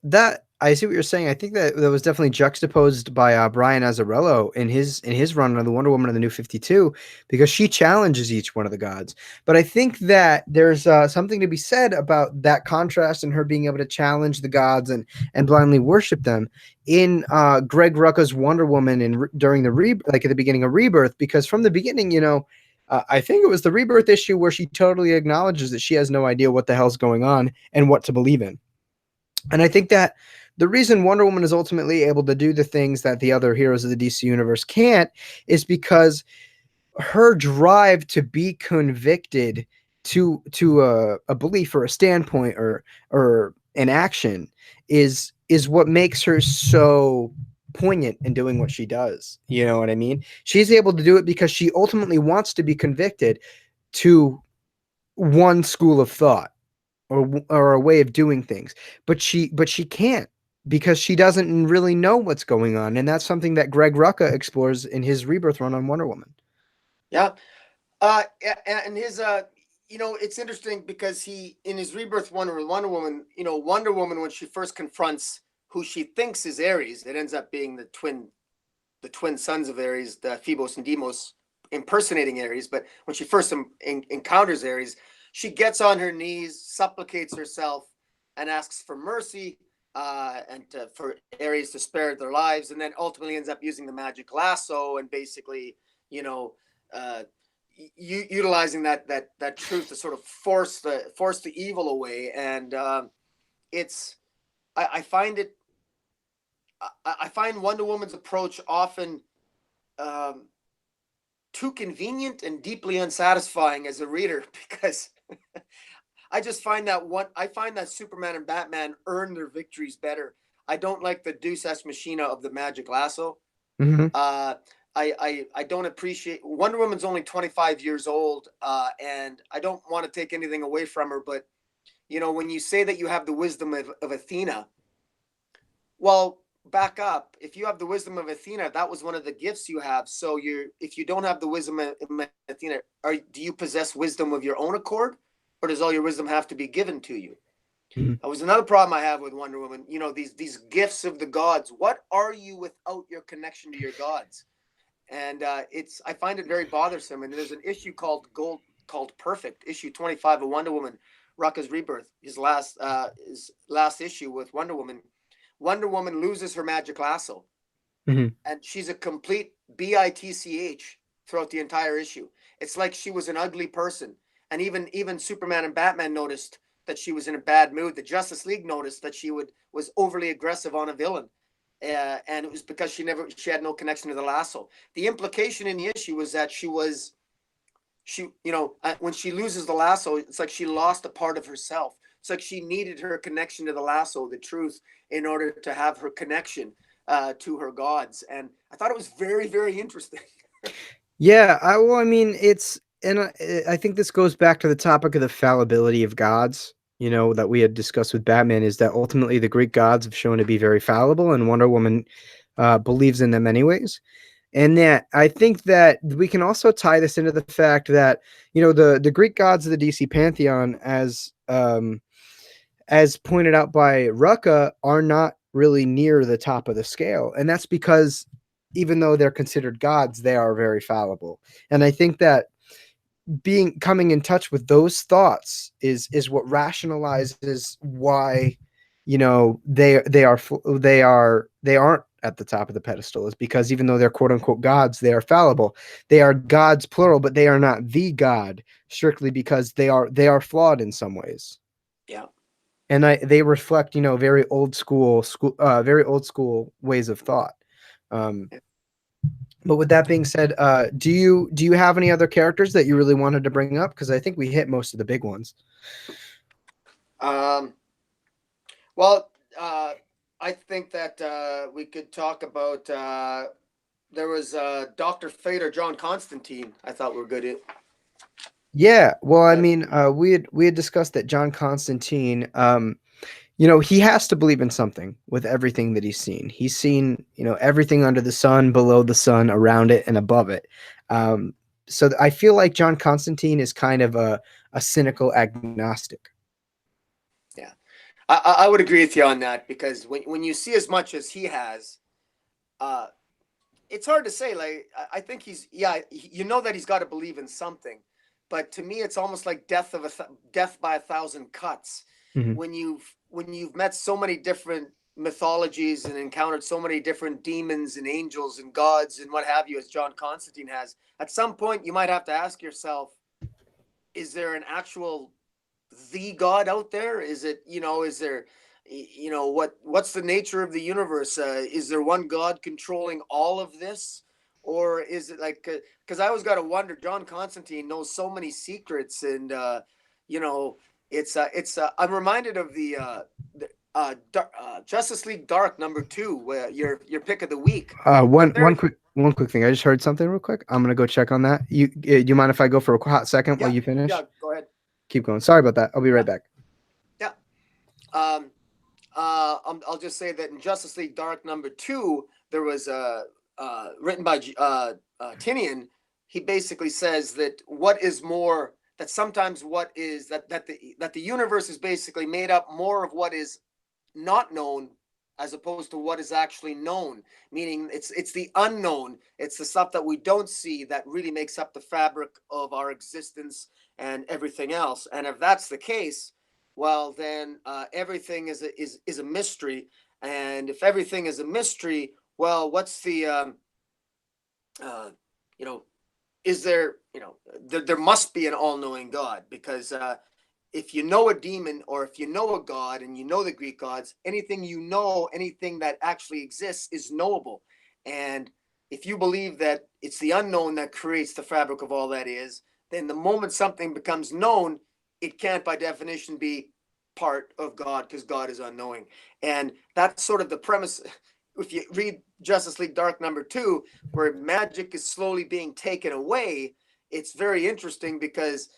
that I see what you're saying. I think that was definitely juxtaposed by Brian Azzarello in his run on the Wonder Woman of the New 52, because she challenges each one of the gods. But I think that there's something to be said about that contrast and her being able to challenge the gods and blindly worship them in Greg Rucka's Wonder Woman during the at the beginning of Rebirth, because from the beginning, I think it was the Rebirth issue where she totally acknowledges that she has no idea what the hell's going on and what to believe in. And I think that the reason Wonder Woman is ultimately able to do the things that the other heroes of the DC universe can't is because her drive to be convicted to a belief or a standpoint or an action is what makes her so poignant in doing what she does. You know what I mean? She's able to do it because she ultimately wants to be convicted to one school of thought or a way of doing things, but she can't because she doesn't really know what's going on, and that's something that Greg Rucka explores in his Rebirth run on Wonder Woman.
Yeah. And his it's interesting because he in his Rebirth Wonder Woman, Wonder Woman, when she first confronts who she thinks is Ares, it ends up being the twin sons of Ares, the Phoebos and Deimos, impersonating Ares. But when she first encounters Ares, she gets on her knees, supplicates herself, and asks for mercy, for Ares to spare their lives, and then ultimately ends up using the magic lasso and basically, uh, utilizing that truth to sort of force the evil away. And it's I find it I find Wonder Woman's approach often um, too convenient and deeply unsatisfying as a reader because I find that Superman and Batman earn their victories better. I don't like the Deus Ex Machina of the magic lasso.
Mm-hmm.
Uh, I don't appreciate Wonder Woman's only 25 years old, and I don't want to take anything away from her, but when you say that you have the wisdom of Athena, well, back up. If you have the wisdom of Athena, that was one of the gifts you have. So if you don't have the wisdom of Athena, do you possess wisdom of your own accord, or does all your wisdom have to be given to you?
Mm-hmm.
That was another problem I have with Wonder Woman. These gifts of the gods. What are you without your connection to your gods? And I find it very bothersome. And there's an issue called Perfect, issue 25 of Wonder Woman, Rucka's Rebirth, his last issue with Wonder Woman. Wonder Woman loses her magic lasso,
Mm-hmm.
and she's a complete bitch throughout the entire issue. It's like she was an ugly person, and even Superman and Batman noticed that she was in a bad mood. The Justice League noticed that she was overly aggressive on a villain, and it was because she had no connection to the lasso. The implication in the issue was that when she loses the lasso, it's like she lost a part of herself. It's like she needed her connection to the lasso, the truth, in order to have her connection to her gods. And I thought it was very, very interesting.
Yeah, well, I mean, I think this goes back to the topic of the fallibility of gods, that we had discussed with Batman, is that ultimately the Greek gods have shown to be very fallible, and Wonder Woman believes in them anyways. And that I think that we can also tie this into the fact that, the Greek gods of the DC pantheon, as pointed out by Rucka, are not really near the top of the scale. And that's because even though they're considered gods, they are very fallible. And I think that coming in touch with those thoughts is what rationalizes why they aren't at the top of the pedestal, is because even though they're quote unquote gods, they are fallible. They are gods plural, but they are not the god strictly because they are flawed in some ways.
Yeah.
And they reflect very old school ways of thought. um but with that being said, do you have any other characters that you really wanted to bring up, because I think we hit most of the big ones?
Um, well, I think that we could talk about. There was Dr. Fate or John Constantine. I thought were good.
Yeah, well, I
But
mean, we had discussed that John Constantine, he has to believe in something with everything that he's seen. He's seen, everything under the sun, below the sun, around it, and above it. Um, so I feel like John Constantine is kind of a cynical agnostic.
yeah, I would agree with you on that because when you see as much as he has, uh, it's hard to say. Like I think that he's got to believe in something, but to me, it's almost like death by a thousand cuts.
Mhm.
When you've met so many different mythologies and encountered so many different demons and angels and gods and what have you, as John Constantine has, at some point you might have to ask yourself: is there an actual the God out there? Is it, is there, what's the nature of the universe? Is there one God controlling all of this? or is it like, because I always got to wonder, John Constantine knows so many secrets, and you know, I'm reminded of the Justice League Dark #2, where your pick of the week.
One
But there,
one quick thing. I just heard something real quick. I'm gonna go check on that. You mind if I go for a hot second while
yeah,
you finish?
yeah, go ahead.
Keep going. Sorry about that. I'll be right
Yeah,
back.
yeah. Um, I'll just say that in Justice League Dark #2, there was written by Tinian. He basically says that what is more that sometimes what is that the universe is basically made up more of what is not known as opposed to what is actually known, meaning it's the unknown, it's the stuff that we don't see that really makes up the fabric of our existence and everything else. And if that's the case, well then everything is a mystery. And if everything is a mystery, well, what's the uh, you know is there, there must be an all-knowing God, because if you know a demon, or if you know a god and you know the Greek gods, anything you know, anything that actually exists is knowable. And if you believe that it's the unknown that creates the fabric of all that is, then the moment something becomes known, it can't by definition be part of God, because God is unknowing. And that's sort of the premise. If you read Justice League Dark #2, where magic is slowly being taken away, it's very interesting, because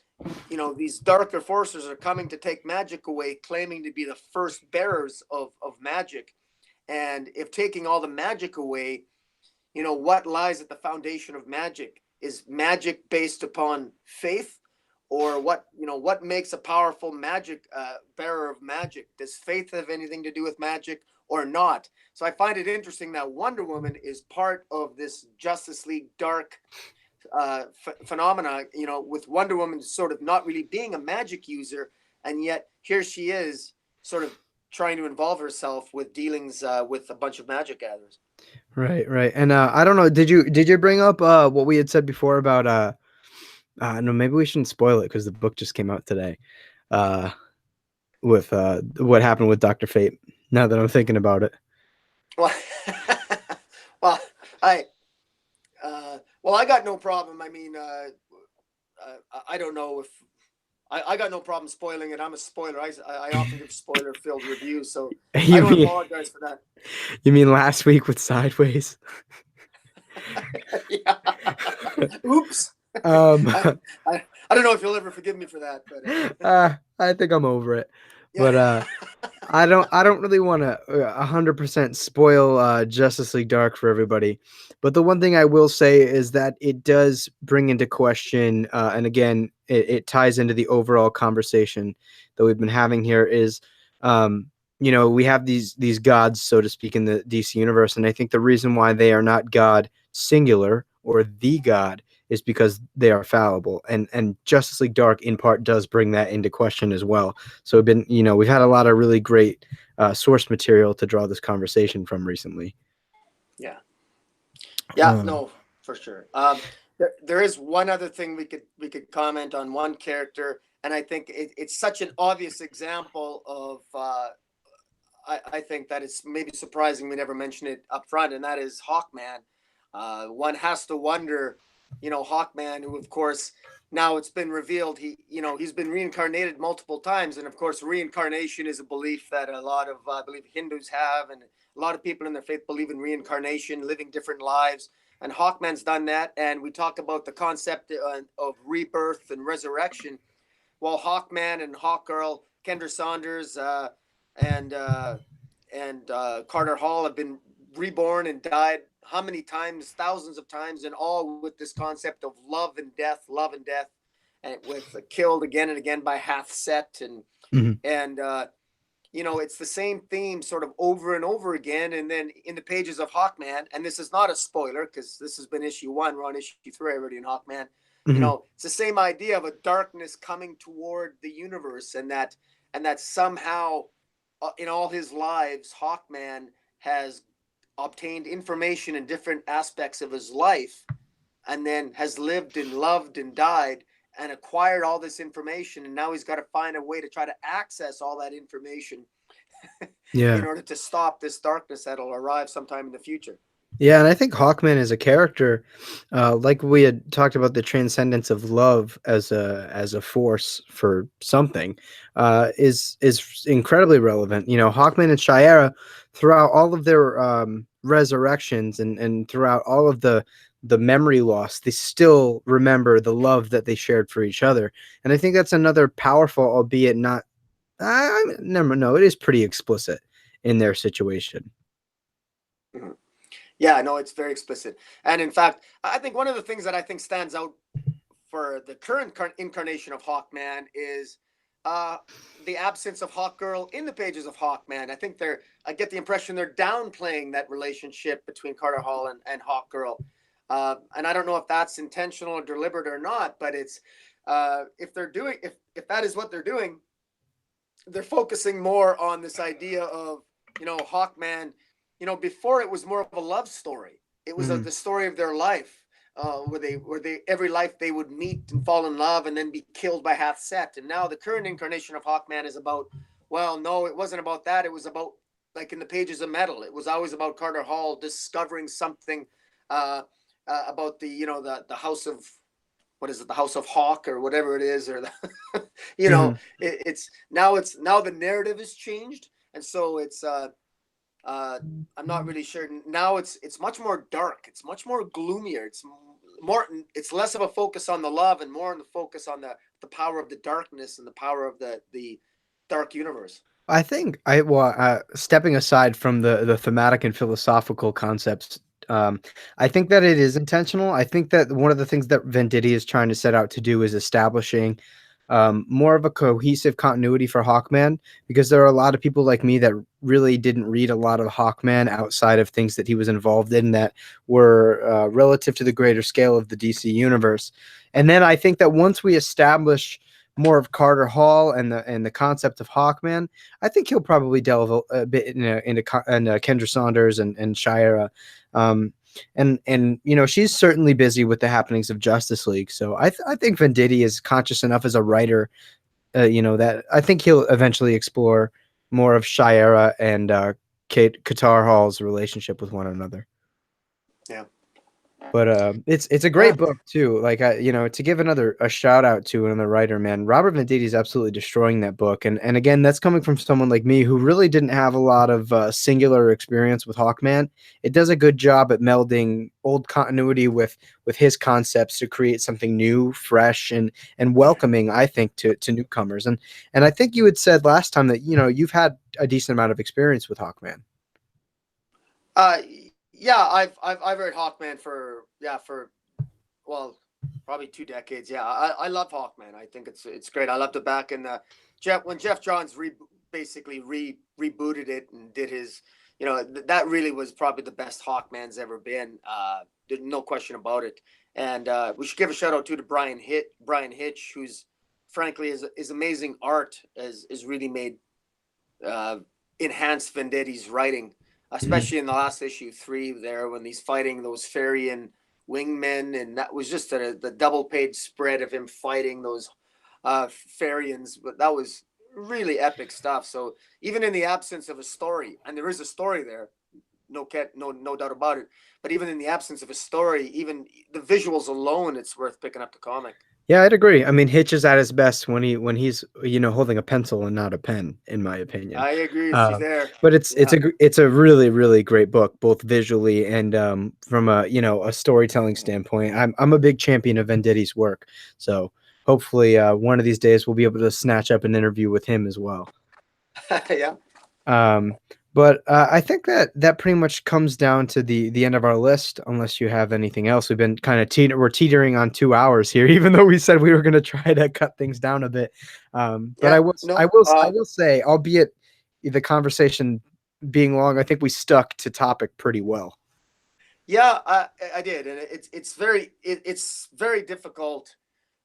these darker forces are coming to take magic away, claiming to be the first bearers of magic. And if taking all the magic away, what lies at the foundation of magic? Is magic based upon faith? Or what makes a powerful magic bearer of magic? Does faith have anything to do with magic or not? So I find it interesting that Wonder Woman is part of this Justice League Dark phenomena, with Wonder Woman sort of not really being a magic user, and yet here she is sort of trying to involve herself with dealings with a bunch of magic gatherers.
Right, right. And I don't know. Did you bring up what we had said before about no, maybe we shouldn't spoil it because the book just came out today. Uh, with what happened with Dr. Fate. Now that I'm thinking about it.
Well, well, I I got no problem. I mean, I don't know if I got no problem spoiling it. I'm a spoiler. I often give spoiler filled reviews, so I
You
don't
mean
apologize for that.
you mean last week with Sideways?
Yeah. Oops.
Um,
I, I don't know if you'll ever forgive me for that, but
I think I'm over it.
yeah.
But I don't really want to 100% spoil Justice League Dark for everybody. But the one thing I will say is that it does bring into question, and again, it ties into the overall conversation that we've been having here. Is we have these gods, so to speak, in the DC universe, and I think the reason why they are not God singular or the God is because they are fallible, and Justice League Dark in part does bring that into question as well. So we've had a lot of really great source material to draw this conversation from recently.
Yeah. Yeah,
Um,
no, for sure. There is one other thing we could comment on, one character, and I think it's such an obvious example of. I think that it's maybe surprising we never mentioned it up front, and that is Hawkman. One has to wonder, Hawkman, who of course now it's been revealed he's been reincarnated multiple times, and of course reincarnation is a belief that a lot of I believe Hindus have, and a lot of people in their faith believe in reincarnation, living different lives. And Hawkman's done that, and we talk about the concept of rebirth and resurrection. While Hawkman and Hawkgirl, Kendra Saunders, and Carter Hall have been reborn and died how many times? Thousands of times, and all with this concept of love and death, and with killed again and again by Hathset,
mhm.
and it's the same theme sort of over and over again. And then in the pages of Hawkman, and this is not a spoiler because this has been issue 1, we're on issue 3 already in Hawkman.
Mhm.
It's the same idea of a darkness coming toward the universe, and that somehow in all his lives, Hawkman has obtained information in different aspects of his life, and then has lived and loved and died and acquired all this information. And now he's got to find a way to try to access all that information in
Yeah.
order to stop this darkness that'll arrive sometime in the future.
Yeah, and I think Hawkman is a character, like we had talked about the transcendence of love as a force for something, is incredibly relevant. You know, Hawkman and Shiera, throughout all of their resurrections and throughout all of the memory loss, they still remember the love that they shared for each other, and I think that's another powerful, albeit not. Never no, it is pretty explicit in their situation.
Mhm. Yeah, no, it's very explicit. And in fact, I think one of the things that I think stands out for the current incarnation of Hawkman is uh, the absence of Hawkgirl in the pages of Hawkman. I get the impression they're downplaying that relationship between Carter Hall and Hawkgirl. And I don't know if that's intentional or deliberate or not, but it's if that is what they're doing, they're focusing more on this idea of, Hawkman. Before it was more of a love story. It was
Mhm.
the story of their life, where they every life they would meet and fall in love and then be killed by Half Set. And now the current incarnation of Hawkman is about, well, no, it wasn't about that. It was about, like in the pages of Metal, it was always about Carter Hall discovering something, uh, about the house of, what is it, the House of Hawk or whatever it is, or the,
Mhm.
it's now the narrative has changed, and so uh, I'm not really sure. Now it's much more dark. It's much more gloomier. More. It's less of a focus on the love and more on the focus on the power of the darkness and the power of the dark universe.
I think I well, stepping aside from the thematic and philosophical concepts, I think that it is intentional. I think that one of the things that Venditti is trying to set out to do is establishing more of a cohesive continuity for Hawkman, because there are a lot of people like me that really didn't read a lot of Hawkman outside of things that he was involved in that were relative to the greater scale of the DC universe. And then I think that once we establish more of Carter Hall and the concept of Hawkman, I think he'll probably delve a bit into Kendra Saunders and Shira. Um, and you know, she's certainly busy with the happenings of Justice League. So I think Venditti is conscious enough as a writer, you know, that I think he'll eventually explore more of Shira and Kate Qatar Hall's relationship with one another.
Yeah.
But it's a
Yeah.
great book too. Like you know, to give a shout out to another writer, man, Robert Venditti is absolutely destroying that book. And again, that's coming from someone like me who really didn't have a lot of singular experience with Hawkman. It does a good job at melding old continuity with his concepts to create something new, fresh, and welcoming, I think, to newcomers. And I think you had said last time that you know you've had a decent amount of experience with Hawkman.
Uh, yeah, I've read Hawkman for, well, probably 2 decades. Yeah, I love Hawkman. I think it's great. I loved it back in the Jeff Johns basically rebooted it and did his, that really was probably the best Hawkman's ever been. There's no question about it. And we should give a shout out to Brian Hitch, who's frankly is amazing art is really made, uh, enhanced Venditti's writing,
Mhm.
especially in the last issue 3 there when he's fighting those Farian wingmen, and that was just the double page spread of him fighting those Farians. But that was really epic stuff. So even in the absence of a story, and there is a story there, no doubt about it. But even in the absence of a story, even the visuals alone, it's worth picking up the comic.
Yeah, I'd agree. I mean, Hitch is at his best when he's you know holding a pencil and not a pen, in my opinion.
I agree with you
Uh,
there.
but
Yeah.
it's a really great book, both visually and from a you know a storytelling standpoint. I'm a big champion of Venditti's work, so hopefully one of these days we'll be able to snatch up an interview with him as well.
Yeah.
Um, but I think that that pretty much comes down to the end of our list, unless you have anything else. We've been kind of we're teetering on 2 hours here, even though we said we were going to try to cut things down a bit. But
Yeah. No.
I will say, albeit the conversation being long, I think we stuck to topic pretty well.
Yeah, I did, and it's very difficult.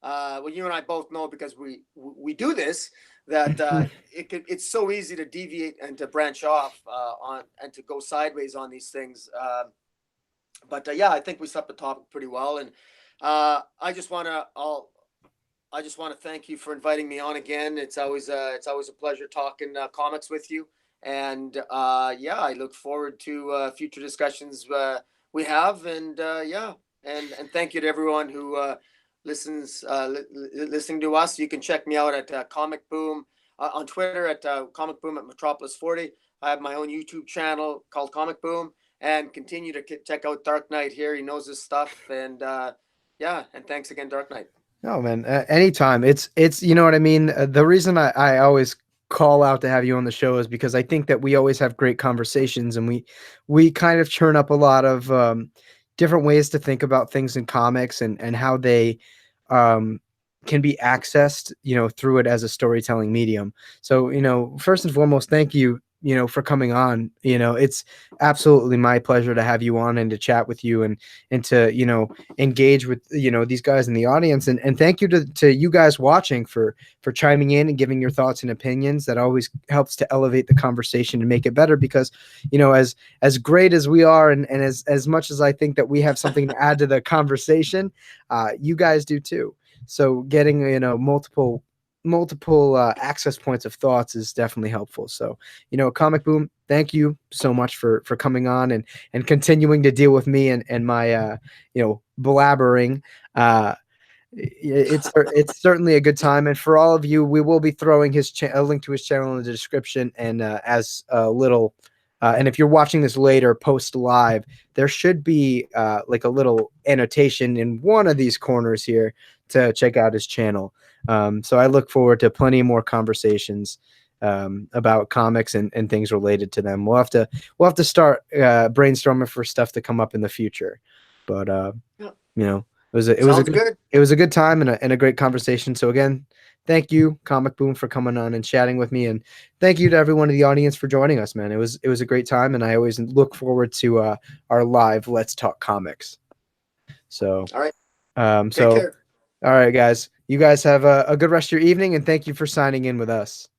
Well, you and I both know because we do this that it's so easy to deviate and to branch off on and to go sideways on these things. But yeah, I think we set the topic pretty well, and I just want to thank you for inviting me on again. It's always a pleasure talking comics with you, and yeah, I look forward to future discussions we have, and yeah, and thank you to everyone who listens listening to us. You can check me out at Comic Boom on Twitter at Comic Boom at Metropolis 40. I have my own YouTube channel called Comic Boom, and continue to check out Dark Knight here. He knows his stuff, and yeah, and thanks again, Dark Knight.
No, man, anytime. It's you know what I mean. The reason I always call out to have you on the show is because I think that we always have great conversations, and we kind of churn up a lot of different ways to think about things in comics and how they um, can be accessed, through it as a storytelling medium. So, first and foremost, thank you, for coming on. It's absolutely my pleasure to have you on and to chat with you and to, engage with, these guys in the audience. And thank you to you guys watching for chiming in and giving your thoughts and opinions. That always helps to elevate the conversation and make it better, because, as great as we are, and as much as I think that we have something to add to the conversation, you guys do too. So getting, multiple access points of thoughts is definitely helpful. So, Comic Boom, thank you so much for coming on and continuing to deal with me and my blabbering. It's certainly a good time, and for all of you, we will be throwing a link to his channel in the description, and as a little and if you're watching this later, post live, there should be like a little annotation in one of these corners here to check out his channel. So I look forward to plenty more conversations about comics and things related to them. We'll have to start brainstorming for stuff to come up in the future. But it was a good time and a great conversation. So again, thank you, Comic Boom, for coming on and chatting with me, and thank you to everyone in the audience for joining us, man. It was a great time, and I always look forward to our live Let's Talk Comics. So
all right,
all right, guys. You guys have a good rest of your evening, and thank you for signing in with us.